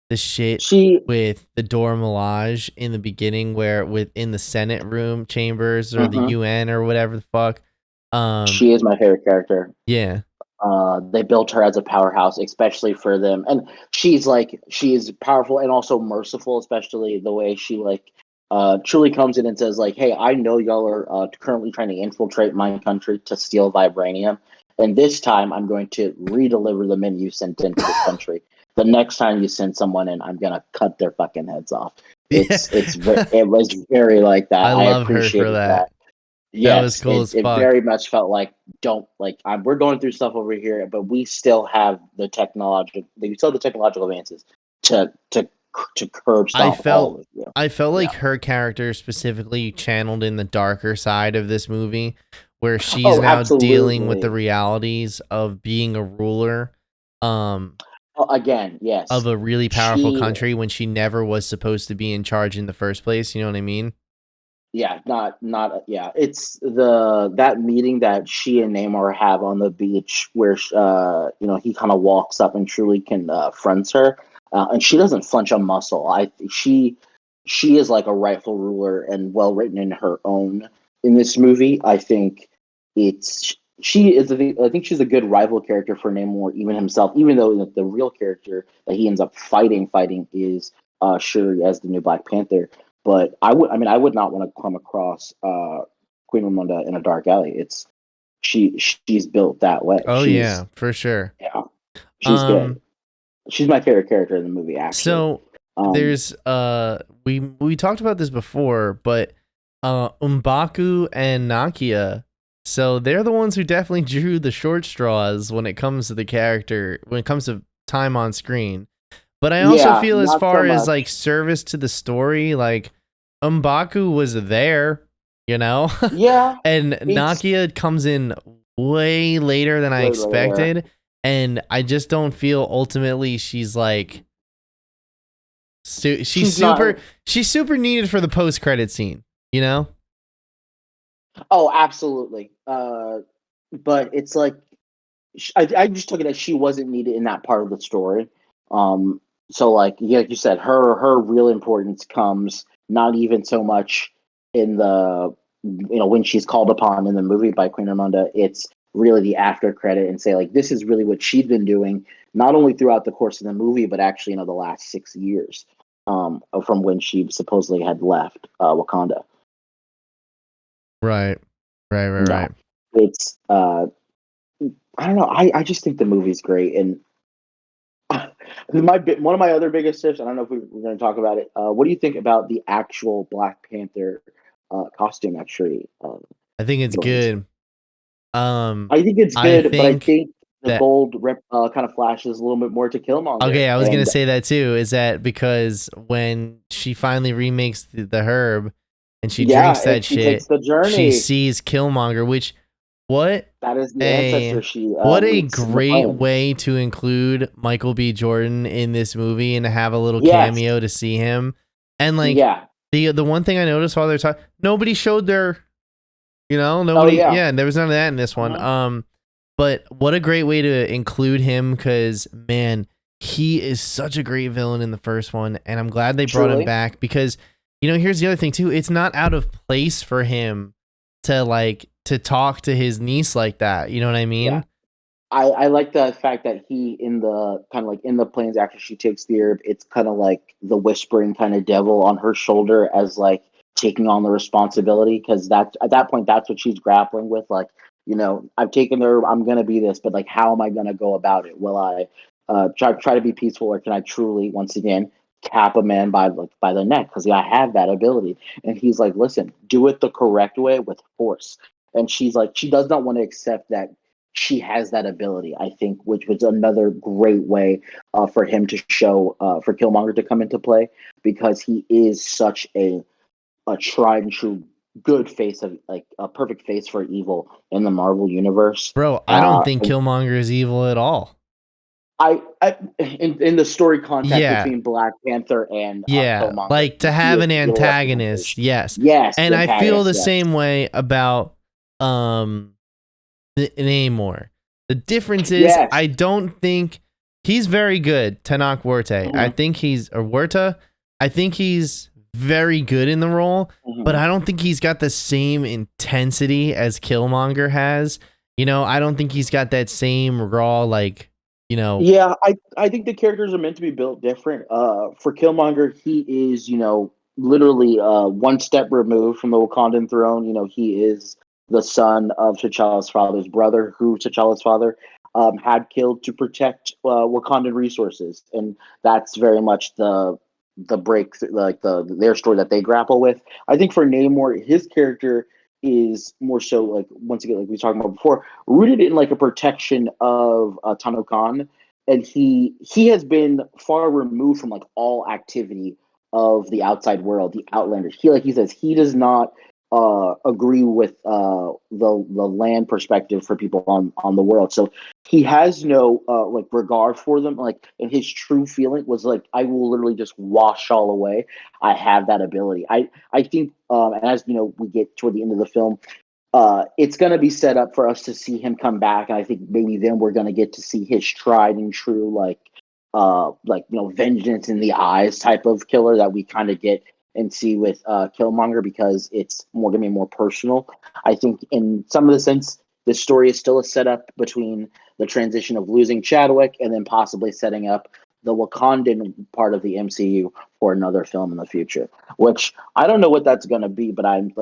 the shit with the Dora Milaje in the beginning, where within the Senate room chambers or the UN or whatever the fuck. She is my favorite character. Yeah. They built her as a powerhouse, especially for them, and she is powerful and also merciful, especially the way she truly comes in and says like, "Hey, I know y'all are currently trying to infiltrate my country to steal vibranium, and this time I'm going to redeliver the men you sent into this country. The next time you send someone in, I'm gonna cut their fucking heads off." It was very like that. I love her for that. Yes, that was cool as fuck. It very much felt like we're going through stuff over here, but we still have the technological advances to curb stuff. I felt like her character specifically channeled in the darker side of this movie, where she's now dealing with the realities of being a ruler. Again, yes, of a really powerful country when she never was supposed to be in charge in the first place. You know what I mean? Yeah, it's that meeting that she and Namor have on the beach where he kind of walks up and truly confronts her, and she doesn't flinch a muscle. She is like a rightful ruler and well written in her own in this movie. I think I think she's a good rival character for Namor, even himself, even though the real character that he ends up fighting is Shuri as the new Black Panther. But I would not want to come across Queen Ramonda in a dark alley. She's built that way. Oh yeah, for sure. Yeah, she's good. She's my favorite character in the movie. Actually, so there's we talked about this before, but M'Baku and Nakia. So they're the ones who definitely drew the short straws when it comes to the character, when it comes to time on screen. But I also feel as far as like service to the story, like M'Baku was there, you know? Yeah. And Nakia comes in way later than I expected. And I just don't feel ultimately she's like she's super needed for the post-credit scene, you know? Oh, absolutely. But it's like I just took it as she wasn't needed in that part of the story. So like you said, her real importance comes not even so much in the when she's called upon in the movie by Queen Ramonda. It's really the after credit and say like this is really what she's been doing not only throughout the course of the movie but actually the last 6 years from when she supposedly had left Wakanda. Right. It's I don't know. I just think the movie's great, and one of my other biggest tips. I don't know if we're going to talk about it. What do you think about the actual Black Panther costume? Actually, I think it's good. I think it's good, but I think the gold kind of flashes a little bit more to Killmonger. Okay, I was going to say that too. Is that because when she finally remakes the herb and she drinks that shit, she sees Killmonger, which. That is the ancestor she what a great way to include Michael B. Jordan in this movie and to have a little cameo to see him. And like the one thing I noticed while they're talking, nobody showed their nobody there was none of that in this one. But what a great way to include him, because man, he is such a great villain in the first one, and I'm glad they brought him back because here's the other thing too, it's not out of place for him to talk to his niece like that. You know what I mean? Yeah. I like the fact that he in the kind of like in the planes after she takes the herb, it's kind of like the whispering kind of devil on her shoulder as like taking on the responsibility, because at that point that's what she's grappling with. Like, I've taken the herb, I'm gonna be this, but like how am I gonna go about it? Will I try to be peaceful, or can I truly once again cap a man by the neck because I have that ability? And he's like, listen, do it the correct way with force. And she's like, she does not want to accept that she has that ability, I think, which was another great way for him to show for Killmonger to come into play, because he is such a tried and true good face of like a perfect face for evil in the Marvel universe. Bro, I don't think Killmonger is evil at all. In the story context yeah. between Black Panther and Killmonger, like to have an antagonist, yes, and I feel the same way about Namor. The difference is I don't think he's very good. Tenoch Huerta, I think he's Huerta. I think he's very good in the role, but I don't think he's got the same intensity as Killmonger has. You know, I don't think he's got that same raw, like, you know. Yeah, I think the characters are meant to be built different. For Killmonger, he is, literally one step removed from the Wakandan throne. You know, he is the son of T'Challa's father's brother, who T'Challa's father had killed to protect Wakandan resources, and that's very much the break, like their story that they grapple with. I think for Namor, his character is more so, like, once again, like we were talking about before, rooted in like a protection of Tano Khan, and he has been far removed from like all activity of the outside world, the Outlanders. He says he does not agree with the land perspective for people on the world. So he has no like regard for them. Like, and his true feeling was like, I will literally just wash all away. I have that ability. I think, and as we get toward the end of the film, it's going to be set up for us to see him come back, and I think maybe then we're going to get to see his tried and true, like vengeance in the eyes type of killer that we kind of get and see with Killmonger, because it's going to be more personal. I think in some of the sense, the story is still a setup between the transition of losing Chadwick and then possibly setting up the Wakandan part of the MCU for another film in the future, which I don't know what that's going to be, but I'm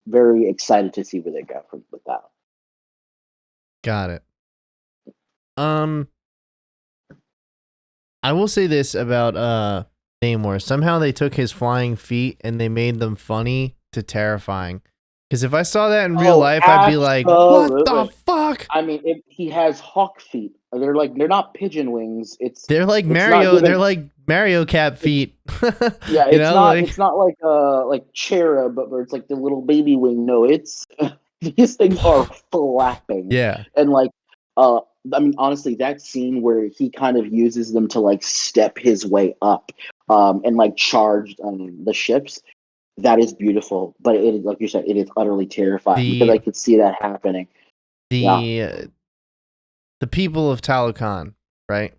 very excited to see where they go with that. Got it. I will say this about Namor. Somehow they took his flying feet and they made them funny to terrifying. Because if I saw that in real life, I'd be like, "What the fuck?" I mean, he has hawk feet. They're not pigeon wings. They're like Mario. They're like Mario Cap feet. Yeah, it's not like cherub, but it's like the little baby wing. No, it's these things are flapping. Yeah, and like I mean, honestly, that scene where he kind of uses them to like step his way up, and like charge the ships. That is beautiful, but it, like you said, it is utterly terrifying because I could see that happening. The people of Talokan, right?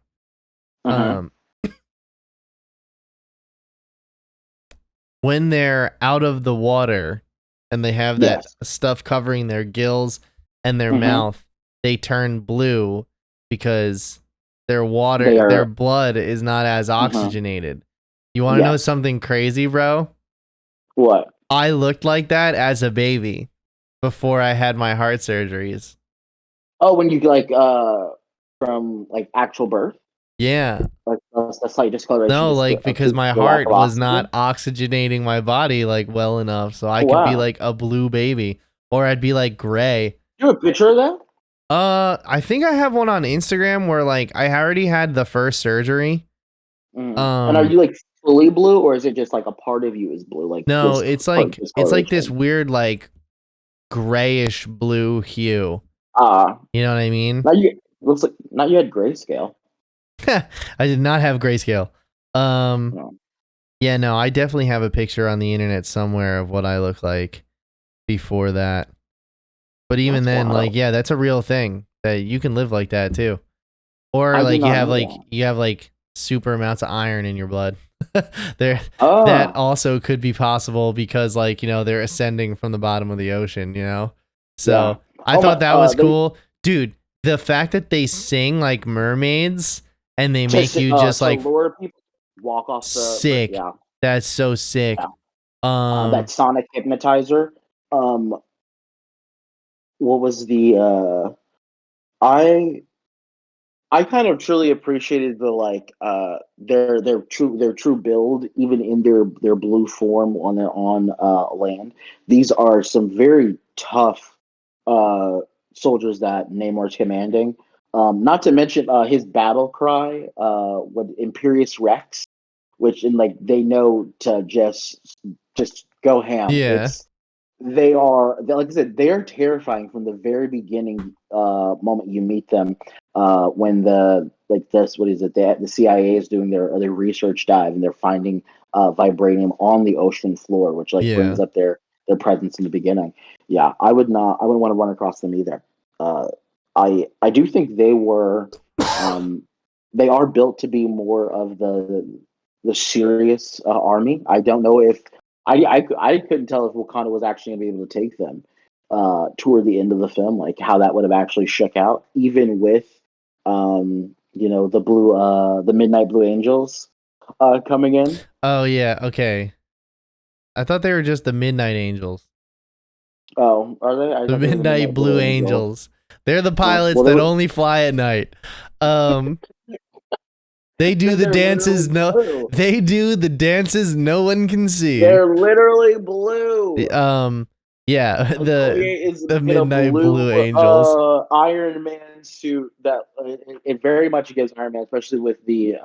When they're out of the water and they have that stuff covering their gills and their mouth, they turn blue because their their blood is not as oxygenated. You want to know something crazy, bro? What? I looked like that as a baby before I had my heart surgeries. Oh, when you like from like actual birth? Yeah. Like a slight discoloration. No, like because my heart was not oxygenating my body like well enough, so I could be like a blue baby, or I'd be like gray. You have a picture of that? I think I have one on Instagram where like I already had the first surgery. And are you like fully blue, or is it just like a part of you is blue? Like, no, it's like this weird like grayish blue hue. You know what I mean? Now you had grayscale. I did not have grayscale. No. Yeah, no, I definitely have a picture on the internet somewhere of what I look like before that. But even then, like, yeah, that's a real thing that you can live like that too. Or like you have like super amounts of iron in your blood. That also could be possible because like, they're ascending from the bottom of the ocean, So I thought that was cool. Dude, the fact that they sing like mermaids and they make you just like lure people, walk off sick. That's so sick. That sonic hypnotizer. What was the I kind of truly appreciated the like their true build, even in their blue form on their land. These are some very tough soldiers that Namor's commanding. Not to mention his battle cry, with Imperious Rex, which in like they know to just go ham. Yeah. They are like I said, they are terrifying from the very beginning moment you meet them. When the like this what is it? The CIA is doing their research dive and they're finding vibranium on the ocean floor, which like Yeah. brings up their presence in the beginning. Yeah, I wouldn't want to run across them either. I do think they are built to be more of the serious army. I don't know if I couldn't tell if Wakanda was actually going to be able to take them toward the end of the film, like how that would have actually shook out, even with the Midnight Blue Angels coming in. Oh yeah, okay. I thought they were just the Midnight Angels. Oh, are they? I The thought they were the Midnight Blue Angels. They're the pilots that only fly at night. They do the dances they do the dances no one can see. They're literally blue. Yeah, the Midnight Blue Angels. Iron Man suit that it very much gives Iron Man, especially with the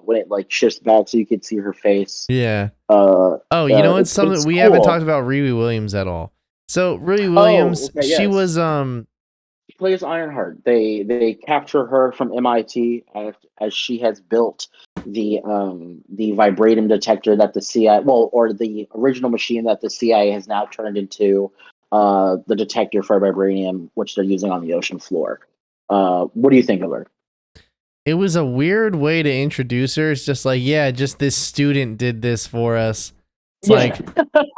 when it like shifts back so you can see her face. Yeah. Oh, you know what's something we haven't talked about Riri Williams at all. So Riri Williams, she was she plays Ironheart. They capture her from MIT as she has built the vibranium detector that the CIA or the original machine that the CIA has now turned into the detector for vibranium, which they're using on the ocean floor. What do you think of her? It was a weird way to introduce her. It's just like, yeah, just this student did this for us. It's like,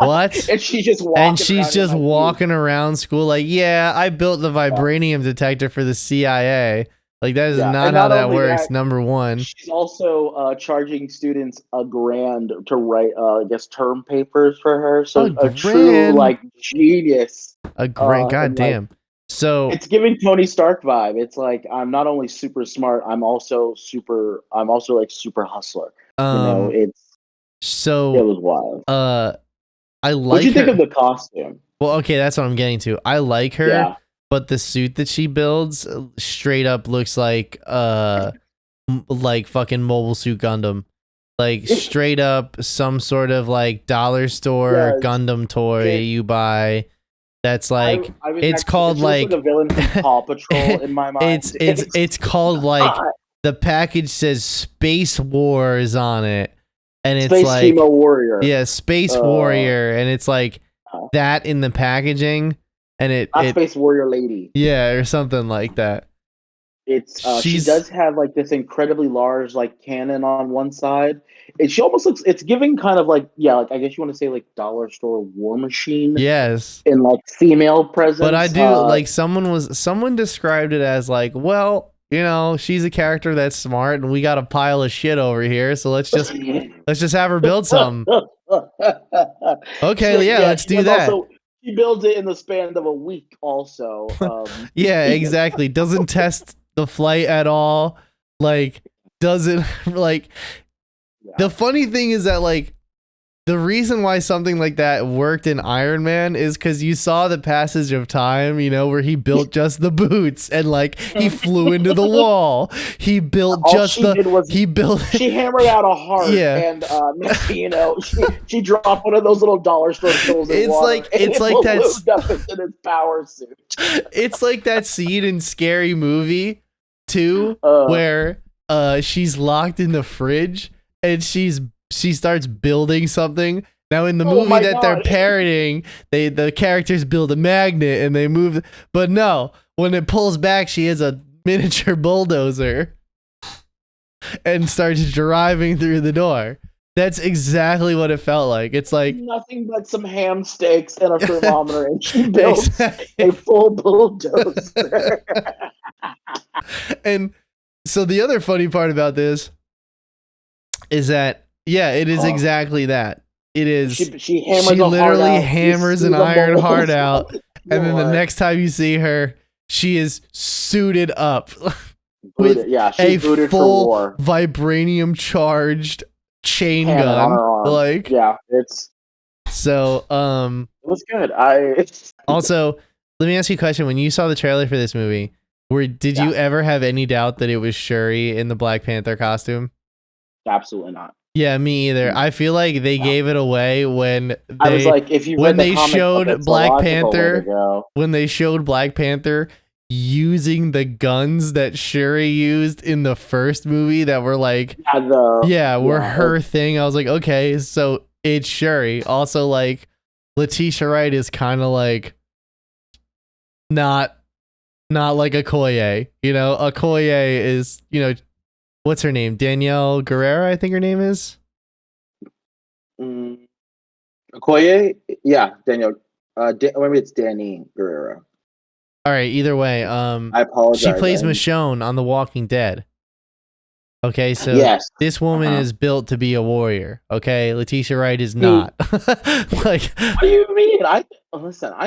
what? And she's just walking around school like, yeah, I built the vibranium detector for the CIA. Like, that is not how that works, number one. She's also charging students $1,000 to write, I guess, term papers for her. So a true, like, genius. $1,000, goddamn. Like, so it's giving Tony Stark vibe. It's like, I'm not only super smart, I'm also like super hustler. It was wild. I like What'd you think of the costume? Well, okay, that's what I'm getting to. I like her, but the suit that she builds straight up looks like fucking Mobile Suit Gundam. Like straight up some sort of like dollar store Gundam toy you buy. That's like it's called like a villain from Paw Patrol in my mind. It's called like the package says Space Wars on it. And it's Space like Chemo Warrior. Yeah, Space Warrior, and it's like that in the packaging, and it Space Warrior Lady. Yeah, or something like that. It's she does have like this incredibly large like cannon on one side. She almost looks. It's giving kind of like like I guess you want to say like dollar store war machine. Yes. In like female presence. But I do like someone described it as like, well, you know, she's a character that's smart, and we got a pile of shit over here, so let's just have her build some. Okay, yeah, let's do that. She builds it in the span of a week. Also, yeah, exactly. Doesn't test the flight at all. Like, doesn't like. Yeah. The funny thing is that like. The reason why something like that worked in Iron Man is because you saw the passage of time, you know, where he built just the boots and like he flew into the wall. He built She hammered out a heart, and you know, she dropped one of those little dollar store tools in water. It's like that's in his power suit. It's like that scene in Scary Movie 2 where she's locked in the fridge and she starts building something. Now in the movie that they're parroting, the characters build a magnet and they move, but no, when it pulls back, she has a miniature bulldozer and starts driving through the door. That's exactly what it felt like. It's like nothing but some ham steaks and a thermometer, and she builds a full bulldozer. And so the other funny part about this is that it is exactly that. It is. She literally hammers an iron heart out, and then the next time you see her, she is suited up with a full vibranium charged chain gun. Like it's so. It was good. Also let me ask you a question. When you saw the trailer for this movie, did you ever have any doubt that it was Shuri in the Black Panther costume? Absolutely not. Yeah, me either. I feel like they gave it away when I was like, if you read the comic book, it's a logical way to go. When they showed Black Panther using the guns that Shuri used in the first movie that were like, were her thing. I was like, okay, so it's Shuri. Also, like, Letitia Wright is kind of like not like Okoye. You know, Okoye is, you know, what's her name? Danielle Guerrera, I think her name is. Okoye? Yeah, Danielle. Maybe it's Danny Guerrera. All right, either way, I apologize. She plays Michonne on The Walking Dead. Okay, so this woman is built to be a warrior. Okay, Letitia Wright is not. Like, what do you mean? I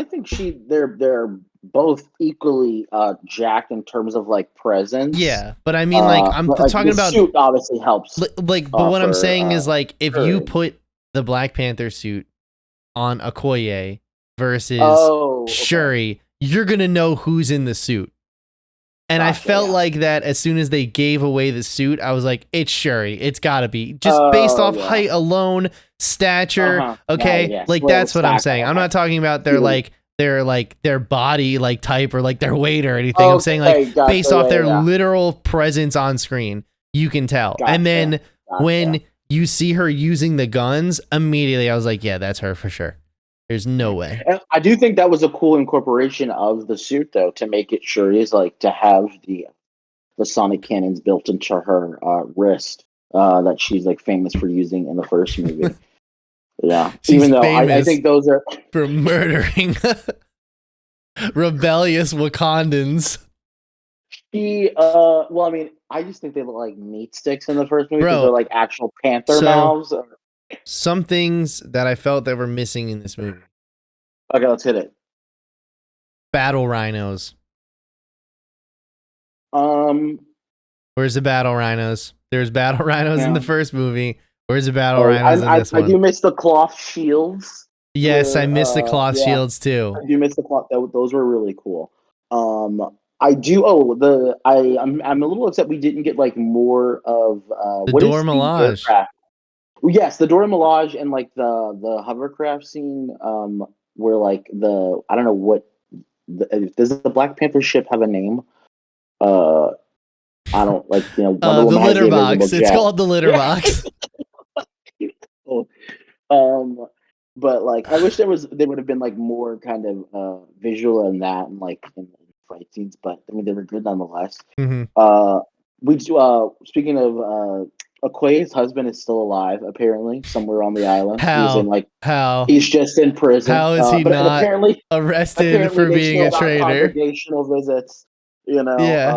think they're both equally jacked in terms of like presence. Yeah, but I mean, like, I'm talking about suit obviously helps. Like, but what I'm saying is, like, if you put the Black Panther suit on Okoye versus Shuri, you're gonna know who's in the suit. And I felt like that as soon as they gave away the suit, I was like, it's Shuri. It's gotta be. Just based off height alone, stature, okay? Like, that's what I'm saying. I'm not talking about their body like type or like their weight or anything. I'm saying like based off their literal presence on screen, you can tell. And then when you see her using the guns, immediately I was like, yeah, that's her for sure. There's no way. And I do think that was a cool incorporation of the suit, though, to make it sure is like to have the sonic cannons built into her wrist that she's like famous for using in the first movie. Yeah, she's even though I think those are for murdering rebellious Wakandans. Well, I mean, I just think they look like meat sticks in the first movie because they're like actual panther mouths. Some things that I felt that were missing in this movie. Okay, let's hit it. Battle rhinos. Where's the battle rhinos? There's battle rhinos in the first movie. Where's the battle rhinos in this one? I do miss the cloth shields. Yes, I miss the cloth shields too. I do miss the cloth. Those were really cool. I do. I'm a little upset we didn't get like more of the Dora Milaje. Yes, the Dora Milaje and like the hovercraft scene, where like I don't know what does the Black Panther ship have a name? I don't like the litter box. It's called the litter box. But like I wish there would have been like more kind of visual in that and like in fight scenes, but I mean they were good nonetheless. We do. Speaking of. Okoye's husband is still alive, apparently, somewhere on the island. He's just in prison. How is he not arrested for being a traitor? Congregational visits, you know. Yeah.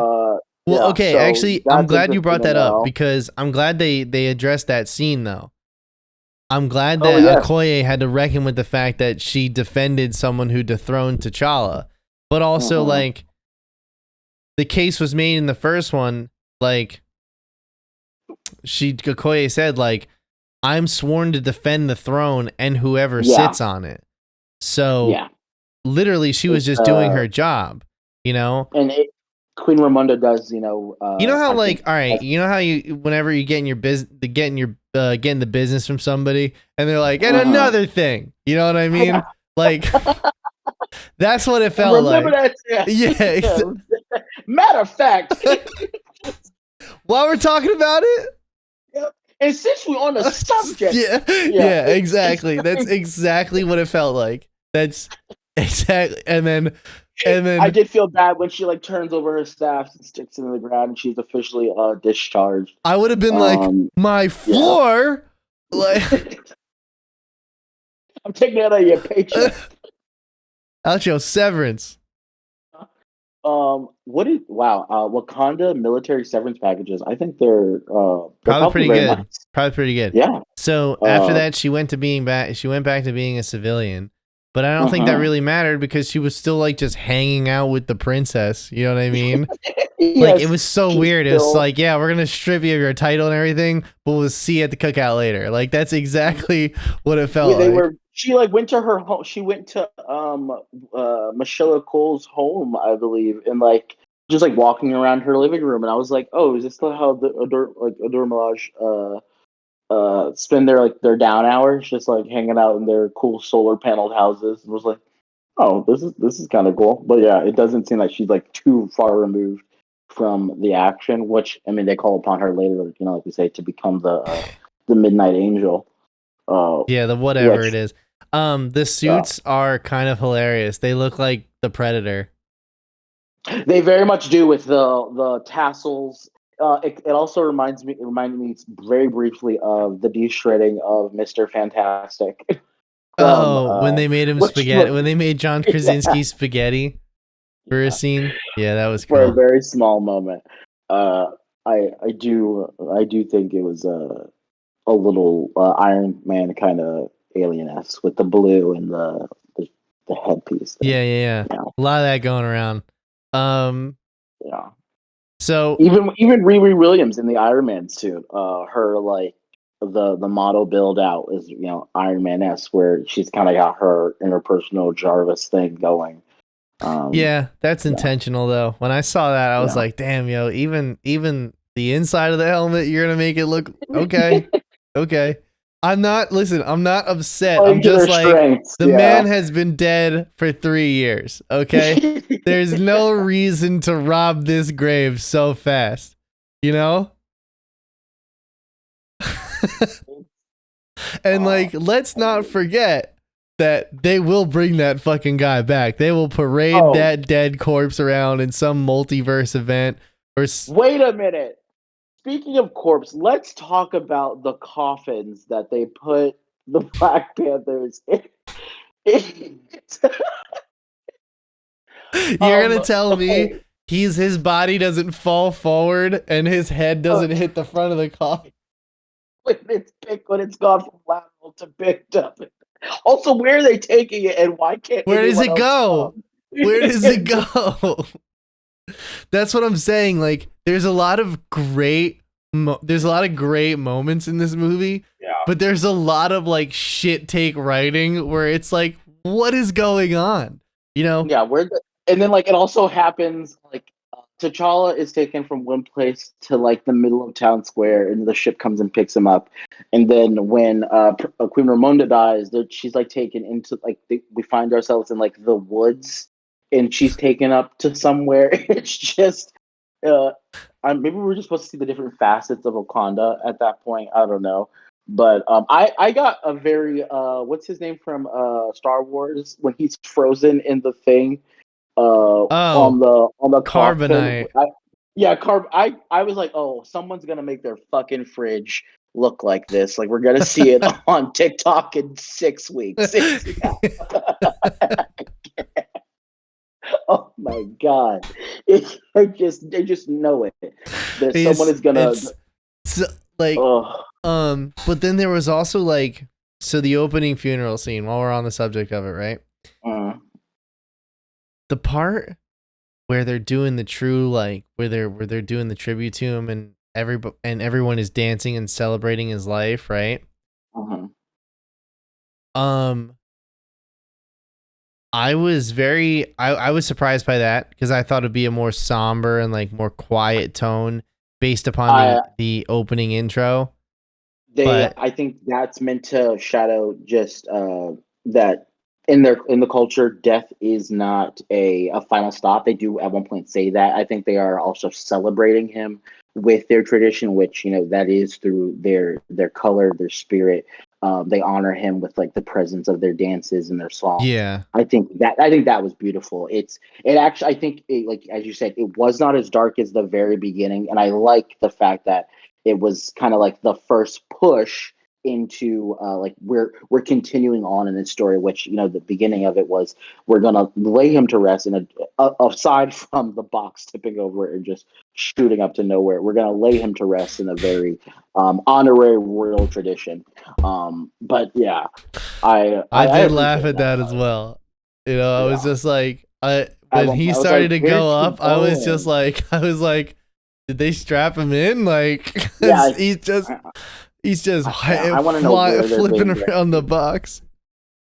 Well, okay. So actually, I'm glad you brought that up because I'm glad they addressed that scene though. I'm glad that Okoye had to reckon with the fact that she defended someone who dethroned T'Challa, but also like the case was made in the first one, like. Okoye said, like, I'm sworn to defend the throne and whoever sits on it. So, literally, she was just doing her job, you know? And Queen Ramonda does, you know... you know how, like, all right, you know how you, whenever you get in your getting the business from somebody, and they're like, and another thing, you know what I mean? Like, that's what it felt like. Remember that? Yeah. Matter of fact... While we're talking about it, and since we're on the subject, yeah, exactly. That's exactly what it felt like. That's exactly, and then I did feel bad when she like turns over her staff and sticks it in the ground, and she's officially discharged. I would have been like, my floor, like, I'm taking it out of your paycheck. Out your severance. Wakanda military severance packages. I think they're probably pretty good. Nice. Probably pretty good. Yeah. So after that, she went back to being a civilian, but I don't think that really mattered because she was still like just hanging out with the princess. You know what I mean? Like it was so weird. It was like, yeah, we're gonna strip you of your title and everything, but we'll see you at the cookout later. Like that's exactly what it felt like. she like went to her home. She went to Michelle Cole's home, I believe, and like just like walking around her living room, and I was like, oh, is this how the Adore Milage spend their down hours, just like hanging out in their cool solar paneled houses? And was like, oh, this is kind of cool. But yeah, it doesn't seem like she's like too far removed from the action, which I mean they call upon her later, like we say, to become the Midnight Angel. Yeah, the whatever it is. The suits are kind of hilarious. They look like the Predator. They very much do, with the tassels. It also reminded me very briefly of the de-shredding of Mr. Fantastic. When they made him spaghetti, when they made John Krasinski spaghetti for a scene. Yeah, that was cool. For a very small moment. I do think it was a little Iron Man kind of alien-esque with the blue and the headpiece there. Yeah. A lot of that going around. Yeah. So even Riri Williams in the Iron Man suit, her like the model build out is Iron Man-esque, where she's kind of got her interpersonal Jarvis thing going. Yeah, that's intentional though. When I saw that, I was like, damn, yo, even the inside of the helmet, you're gonna make it look okay. Okay. I'm not upset. I'm just like, the man has been dead for 3 years. Okay. There's no reason to rob this grave so fast. You know? And like, let's not forget that they will bring that fucking guy back. They will parade that dead corpse around in some multiverse event. Wait a minute. Speaking of corpse, let's talk about the coffins that they put the Black Panthers in. You're gonna tell me his body doesn't fall forward and his head doesn't hit the front of the coffin when it's gone from lateral to picked up. Also, where are they taking it, and why can't? Where does it go? Where does it go? That's what I'm saying. Like, there's a lot of great moments in this movie, but there's a lot of like shit take writing where it's like, what is going on? Yeah, and then like it also happens like T'Challa is taken from one place to like the middle of town square, and the ship comes and picks him up. And then when Queen Ramonda dies, she's like taken into like we find ourselves in like the woods, and she's taken up to somewhere. It's just maybe we're just supposed to see the different facets of Wakanda at that point. I don't know. But I got a very what's his name from Star Wars when he's frozen in the thing on the carbonite. I was like, oh, someone's gonna make their fucking fridge look like this. Like, we're gonna see it on TikTok in 6 weeks. Oh my god! I just know it. That someone is gonna But then there was also like, so the opening funeral scene. While we're on the subject of it, right? The part where they're doing the true where they're doing the tribute to him, and everyone is dancing and celebrating his life, right? I was I was surprised by that, because I thought it'd be a more somber and like more quiet tone based upon the opening intro. I think that's meant to shadow just that in the culture, death is not a final stop. They do at one point say that. I think they are also celebrating him with their tradition, which that is through their color, their spirit. They honor him with like the presence of their dances and their songs. Yeah, I think that was beautiful. It actually, I think like as you said, it was not as dark as the very beginning, and I like the fact that it was kind of like the first push into like we're continuing on in this story, which the beginning of it was we're gonna lay him to rest in aside from the box tipping over and just shooting up to nowhere. We're gonna lay him to rest in a very honorary royal tradition. But yeah, I did laugh at that as well. I was just like, when he started to go up, I was like, did they strap him in? Like, he's just I want to know flipping around the box.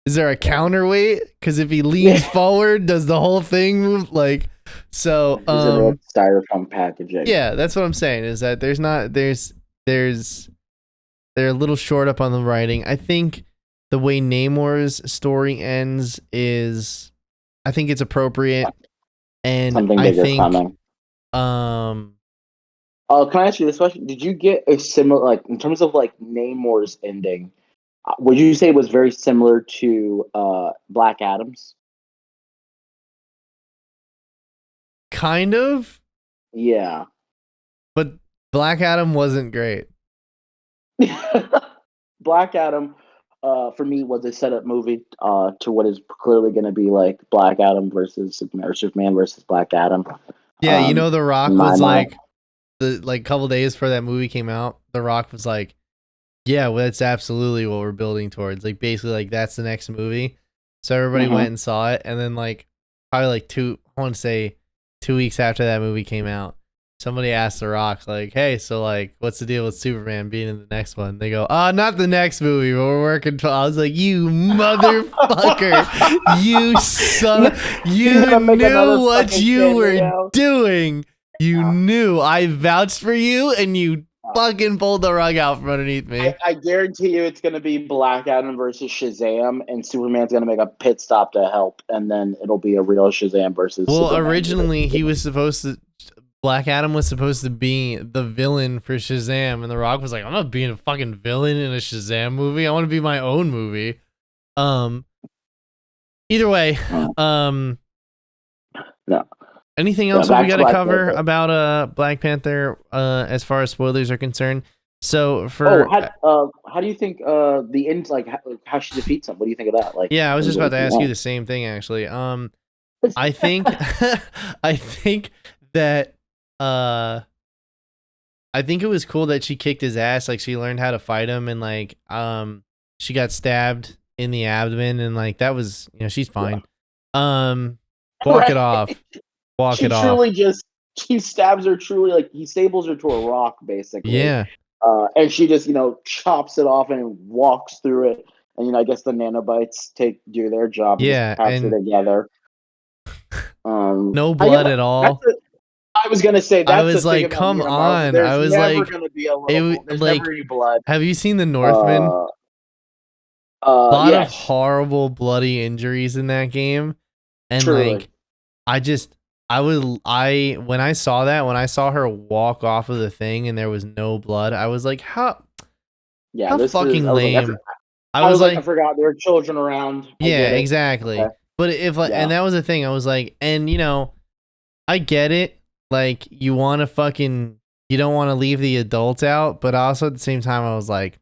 Is there a counterweight? Because if he leans forward, does the whole thing move? Like, so Is it a styrofoam packaging? Yeah, that's what I'm saying. Is that they're a little short up on the writing. I think the way Namor's story ends is, I think it's appropriate, and something I bigger think coming. Can I ask you this question? Did you get a similar, like, in terms of like Namor's ending? Would you say it was very similar to Black Adam's? Kind of. Yeah. But Black Adam wasn't great. Black Adam, for me, was a setup movie to what is clearly going to be like Black Adam versus Superman, or Superman versus Black Adam. Yeah, you know, The Rock was like, the couple days before that movie came out, The Rock was like, yeah, well, that's absolutely what we're building towards. Like, basically, like, that's the next movie. So everybody went and saw it, and then like probably like 2 weeks after that movie came out, somebody asked The Rock, like, hey, so like, what's the deal with Superman being in the next one? They go, not the next movie, but we're working. I was like, you motherfucker, you son, you knew what you were doing. You knew. I vouched for you, and you fucking pulled the rug out from underneath me. I guarantee you it's going to be Black Adam versus Shazam, and Superman's going to make a pit stop to help, and then it'll be a real Shazam versus Superman. Originally, Black Adam was supposed to be the villain for Shazam, and The Rock was like, I'm not being a fucking villain in a Shazam movie. I want to be my own movie. Either way, no. Anything else we got to cover about Black Panther as far as spoilers are concerned? So for how do you think the end, like how she defeats him? What do you think of that? Like, yeah, I was just about to ask you the same thing actually. I think I think that I think it was cool that she kicked his ass. Like, she learned how to fight him, and like she got stabbed in the abdomen, and like that was, you know, she's fine. Walk it off. She stabs her truly, like he stables her to a rock basically. Yeah. And she just, you know, chops it off and walks through it. And, you know, I guess the nanobites do their job. Yeah. And together. No blood at all. I was going to say, I was like, come on. I was like, there's never any blood. Have you seen The Northman? A lot of horrible bloody injuries in that game. And truly. Like, when I saw her walk off of the thing and there was no blood, I was like, how fucking lame. I was like, I forgot there were children around. Yeah, exactly. Okay. But and that was the thing. I was like, and you know, I get it. Like, you don't want to leave the adults out, but also at the same time, I was like,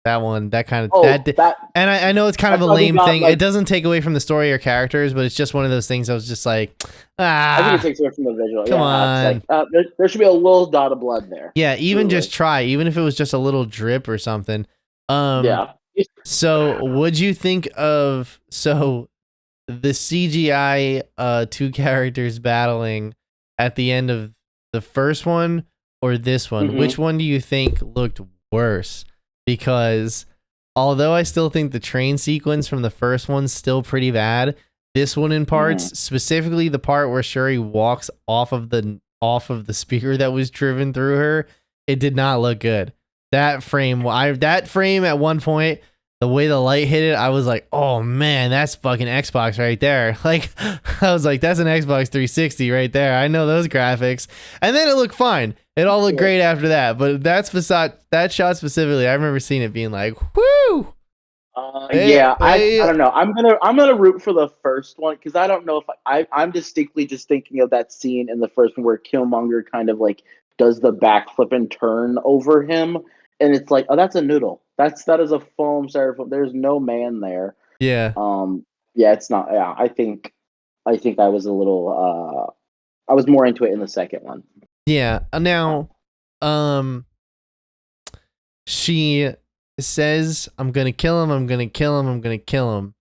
and I know it's kind of a lame thing. Like, it doesn't take away from the story or characters, but it's just one of those things. I was just like, I think it takes away from the visual. Come on. Like, there should be a little dot of blood there. Yeah, even just try, even if it was just a little drip or something. Yeah. So what'd you think of the CGI 2 characters battling at the end of the first one or this one? Which one do you think looked worse? Because although I still think the train sequence from the first one's still pretty bad, this one in parts, specifically the part where Shuri walks off of the spear that was driven through her, it did not look good. That frame at one point, the way the light hit it, I was like, oh man, that's fucking Xbox right there. Like, I was like, that's an Xbox 360 right there. I know those graphics. And then it looked fine. It all looked great after that. But that shot specifically, I remember seeing it being like, whoo. I don't know. I'm gonna root for the first one, because I don't know if I'm distinctly just thinking of that scene in the first one where Killmonger kind of like does the backflip and turn over him, and it's like, oh, that's a noodle. That is a foam styrofoam. There's no man there. Yeah. Yeah, it's not. Yeah, I think I was a little. I was more into it in the second one. Yeah. Now, she says, I'm gonna kill him. I'm gonna kill him. I'm gonna kill him.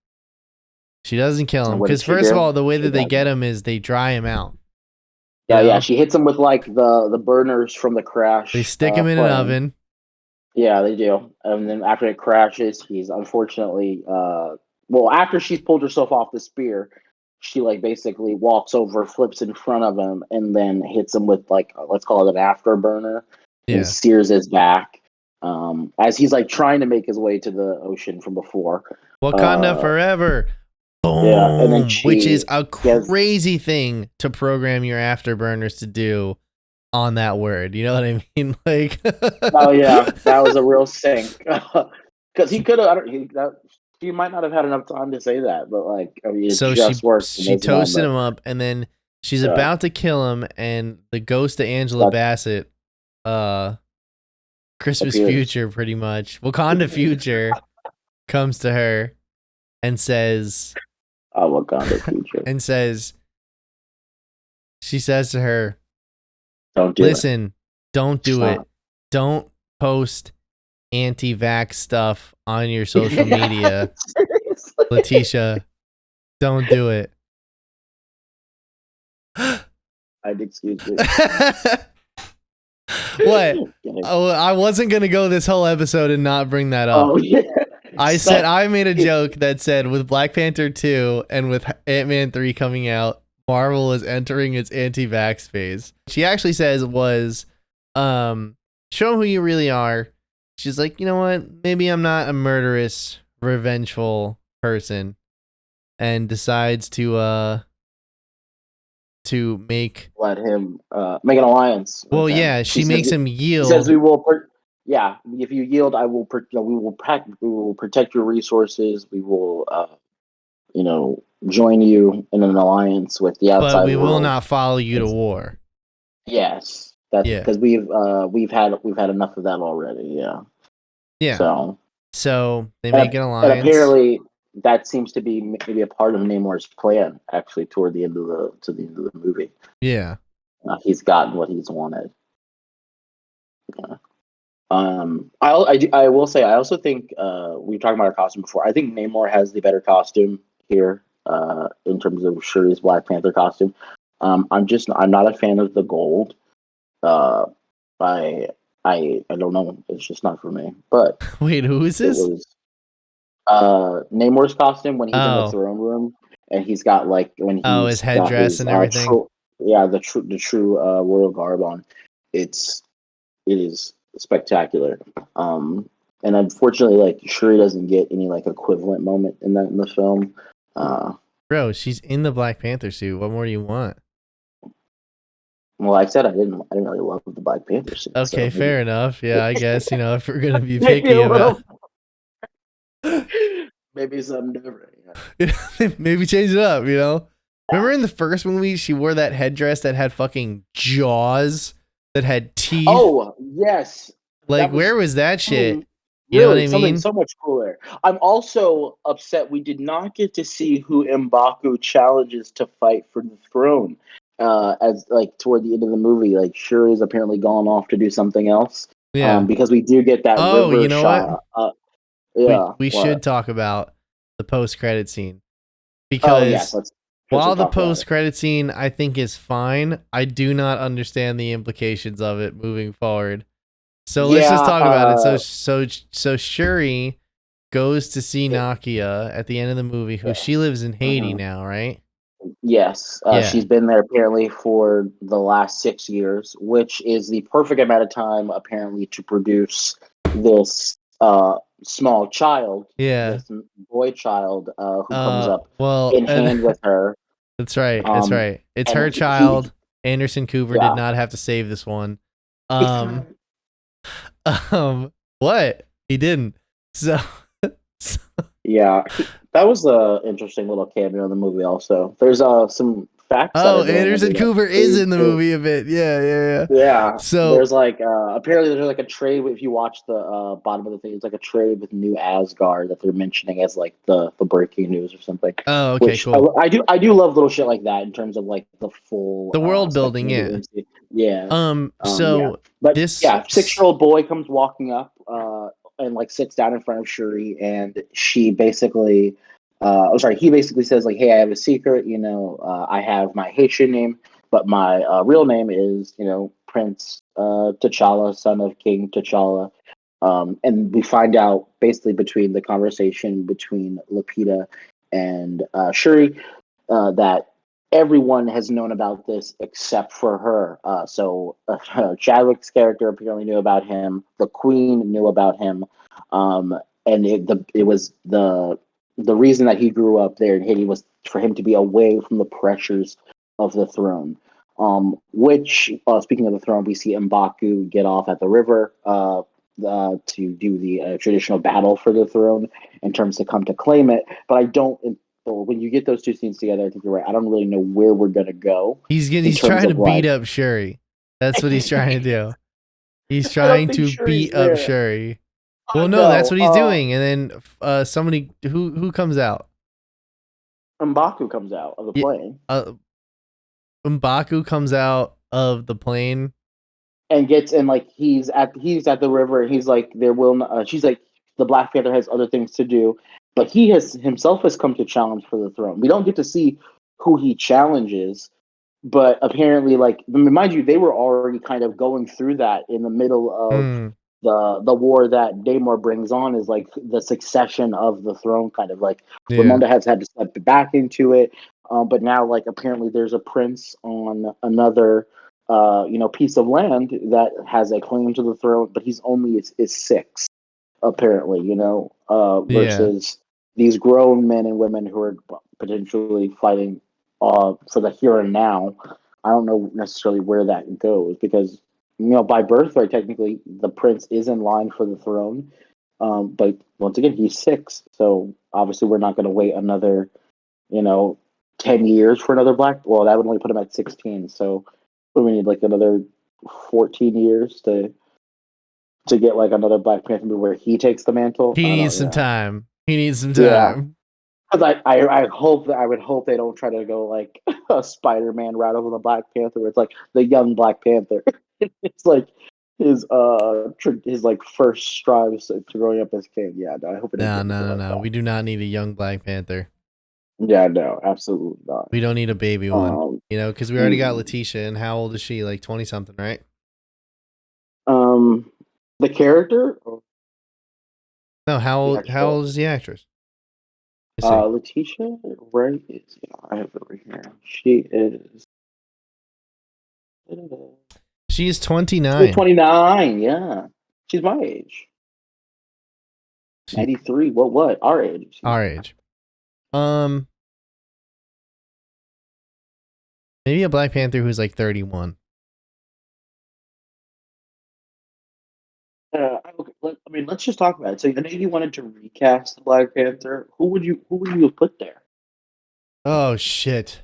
She doesn't kill him because, first of all, the way that they get him is they dry him out. Yeah. She hits him with like the burners from the crash. They stick him in an oven. Yeah, they do. And then after it crashes, he's unfortunately well, after she's pulled herself off the spear, she like basically walks over, flips in front of him, and then hits him with like let's call it an afterburner, and sears his back. As he's like trying to make his way to the ocean from before. Wakanda forever. Boom. Yeah, and then which is a crazy thing to program your afterburners to do on that word. You know what I mean? Like, oh yeah, that was a real sink. Because he could have. He might not have had enough time to say that, but like, I mean, it so just worked. She toasted him up, and then she's about to kill him, and the ghost of Angela Bassett, Christmas Future, pretty much Wakanda Future, comes to her and says, Wakanda Future, and says, she says to her, "Don't do listen, it. Don't do it. Don't post anti-vax stuff on your social media, Letitia. Don't do it." I'd excuse me. What? Oh, I wasn't gonna go this whole episode and not bring that up. Oh yeah. I made a joke that said with Black Panther 2 and with Ant-Man 3 coming out, Marvel is entering its anti-vax phase. She actually says was, show them who you really are. She's like, you know what? Maybe I'm not a murderous, revengeful person, and decides to let him make an alliance. Well, yeah, she makes him yield. She says we will. If you yield, I will. We will protect your resources. We will, join you in an alliance with the outside. But we world. will not follow you to war. Yes, that's because we've had enough of that already. Yeah. Yeah. So they make an alliance. And apparently, that seems to be maybe a part of Namor's plan. Actually, toward the end of the movie. Yeah. He's gotten what he's wanted. Yeah. I will say I also think we were talking about our costume before. I think Namor has the better costume here in terms of Shuri's Black Panther costume. I'm not a fan of the gold. I don't know. It's just not for me. But wait, who is this? It was Namor's costume when he's in the throne room and he's got like when he's his headdress and everything. The true royal garb on. It is spectacular. And unfortunately, like Shuri doesn't get any like equivalent moment in the film. Bro, she's in the Black Panther suit. What more do you want? Well, like I said I didn't really love the Black Panther suit. Okay, so fair enough. Yeah, I guess if we're gonna be picky about, maybe something different. Maybe change it up. Remember in the first movie, she wore that headdress that had fucking jaws that had teeth. Oh yes. Like where was that shit? You know what I mean? Something so much cooler. I'm also upset we did not get to see who M'Baku challenges to fight for the throne. As like toward the end of the movie, like Shuri is apparently gone off to do something else. Yeah. Because we do get that river shot. What? We should talk about the post-credit scene because while the post-credit scene I think is fine, I do not understand the implications of it moving forward. So let's just talk about it. So Shuri goes to see Nakia at the end of the movie, who she lives in Haiti now, right? Yes. She's been there apparently for the last 6 years, which is the perfect amount of time apparently to produce this small child. This boy child who comes up in hand with her. That's right. That's right. It's her child. Anderson Cooper did not have to save this one. What? He didn't. So yeah, that was a interesting little cameo in the movie. Also, there's some facts. Anderson Cooper is in the movie a bit. Yeah. So there's like apparently there's like a tray. If you watch the bottom of the thing, it's like a tray with New Asgard that they're mentioning as like the breaking news or something. Oh, okay, cool. I do love little shit like that in terms of like the world building. But this 6-year-old boy comes walking up and like sits down in front of Shuri, and she basically he basically says like, hey, I have a secret, I have my Haitian name, but my real name is Prince T'Challa, son of King T'Challa, And we find out basically between the conversation between Lupita and Shuri that everyone has known about this except for her. So Chadwick's character apparently knew about him. The Queen knew about him, and it was the reason that he grew up there in Haiti was for him to be away from the pressures of the throne. Which, speaking of the throne, we see M'Baku get off at the river to do the traditional battle for the throne in terms to come to claim it. But I don't. When you get those two scenes together, I think you're right. I don't really know where we're gonna go. He's trying to beat up Shuri. That's what he's trying to do. He's trying to beat up Shuri. Well, no, that's what he's doing. And then somebody who comes out. M'Baku comes out of the plane. M'Baku comes out of the plane and he's at the river. And he's like, there will not, she's like, the Black Panther has other things to do, but he himself has come to challenge for the throne. We don't get to see who he challenges, but apparently, like, mind you, they were already kind of going through that in the middle of the war that Namor brings on, is like the succession of the throne, kind of like Ramonda has had to step back into it, but now, like, apparently there's a prince on another piece of land that has a claim to the throne, but he's only is 6, apparently, versus these grown men and women who are potentially fighting for the here and now. I don't know necessarily where that goes because, by birthright, technically, the prince is in line for the throne. But once again, he's 6. So obviously we're not going to wait another, 10 years for another well, that would only put him at 16. So we need like another 14 years to get like another Black Panther movie where he takes the mantle. He needs some time. Yeah. Because I would hope they don't try to go like a Spider-Man route over the Black Panther, where it's like the young Black Panther. It's like his like first strives to growing up as king. Yeah, no, I hope it. No. We do not need a young Black Panther. Yeah, no, absolutely not. We don't need a baby one, because we already got Letitia, and how old is she? Like 20 something, right? The character. No, how old is the actress? Letitia, right? I have it over here. She is 29. 29, yeah. She's my age. 93. What? Our age. Our age. Maybe a Black Panther who's like 31. Let's just talk about it. So, if you wanted to recast the Black Panther, who would you have put there? Oh shit!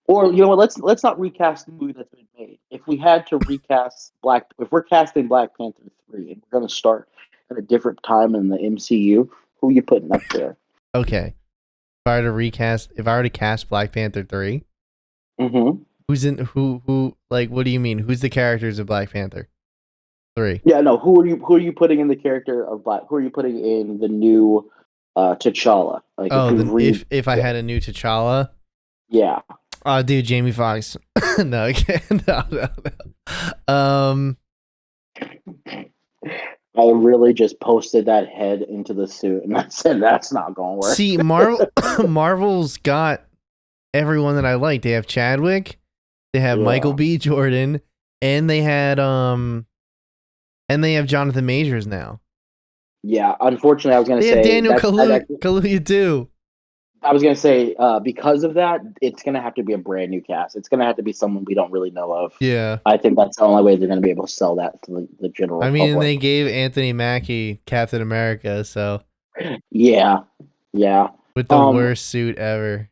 Or let's not recast the movie that's been made. If we had to recast if we're casting Black Panther 3 and we're going to start at a different time in the MCU, who are you putting up there? Okay, if I were to cast Black Panther 3, who's in who? Like, what do you mean? Who's the characters of Black Panther 3? Yeah, no. Who are you putting in the character of Black? Who are you putting in the new T'Challa? Like, if I had a new T'Challa, yeah. Oh, dude, Jamie Foxx. No, no. I really just posted that head into the suit, and I said that's not going to work. See, Marvel's got everyone that I like. They have Chadwick, they have Michael B. Jordan, and they had Jonathan Majors now. Yeah, unfortunately, I was going to say they have Daniel Kaluuya too. I was going to say, because of that, it's going to have to be a brand new cast. It's going to have to be someone we don't really know of. Yeah. I think that's the only way they're going to be able to sell that to the general public. They gave Anthony Mackie Captain America, so. Yeah. With the worst suit ever.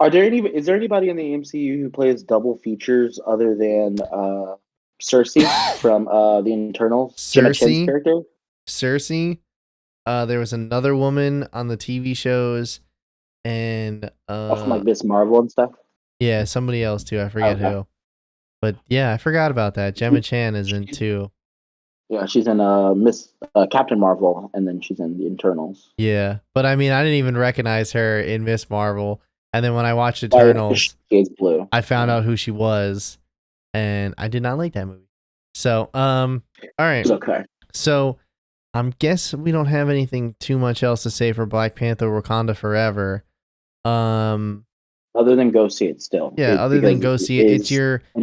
Is there anybody in the MCU who plays double features other than Cersei from the Internals? Cersei? Character? Cersei. There was another woman on the TV shows. And from like Miss Marvel and stuff. Yeah, somebody else too. I forget who. But yeah, I forgot about that. Gemma Chan is in too. Yeah, she's in Miss Captain Marvel, and then she's in the Internals. Yeah, but I mean, I didn't even recognize her in Miss Marvel, and then when I watched Eternals, blue. I found out who she was, and I did not like that movie. So, all right, it's okay. So I'm guess we don't have anything too much else to say for Black Panther Wakanda Forever. Other than go see it still. Yeah, other than go see it. It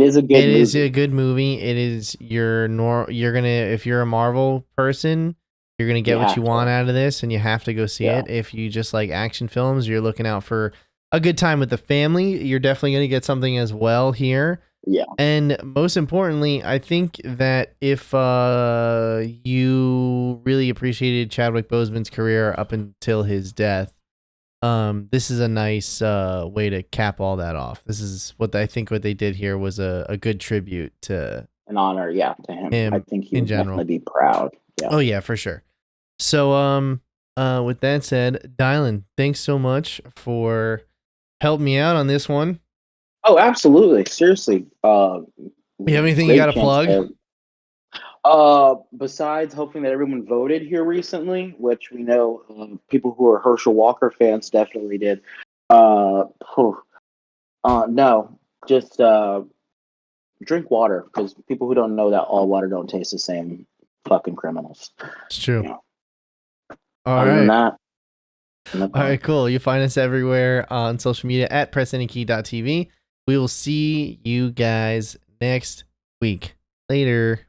is a good movie. It is a good movie. It is you're gonna, if you're a Marvel person, you're gonna get what you want out of this, and you have to go see it. If you just like action films, you're looking out for a good time with the family, you're definitely gonna get something as well here. Yeah. And most importantly, I think that if you really appreciated Chadwick Boseman's career up until his death, this is a nice way to cap all that off. This is what I think what they did here was a good tribute to an honor, to him. I think he would definitely be proud. Yeah. Oh yeah, for sure. So with that said, Dylan, thanks so much for helping me out on this one. Oh, absolutely. Seriously. You have anything you got to plug? Besides hoping that everyone voted here recently, which we know people who are Herschel Walker fans definitely did. No, just drink water, because people who don't know that all water don't taste the same, fucking criminals. It's true. You know. Other than that. All right, cool. You find us everywhere on social media at pressantykey.tv. We will see you guys next week. Later.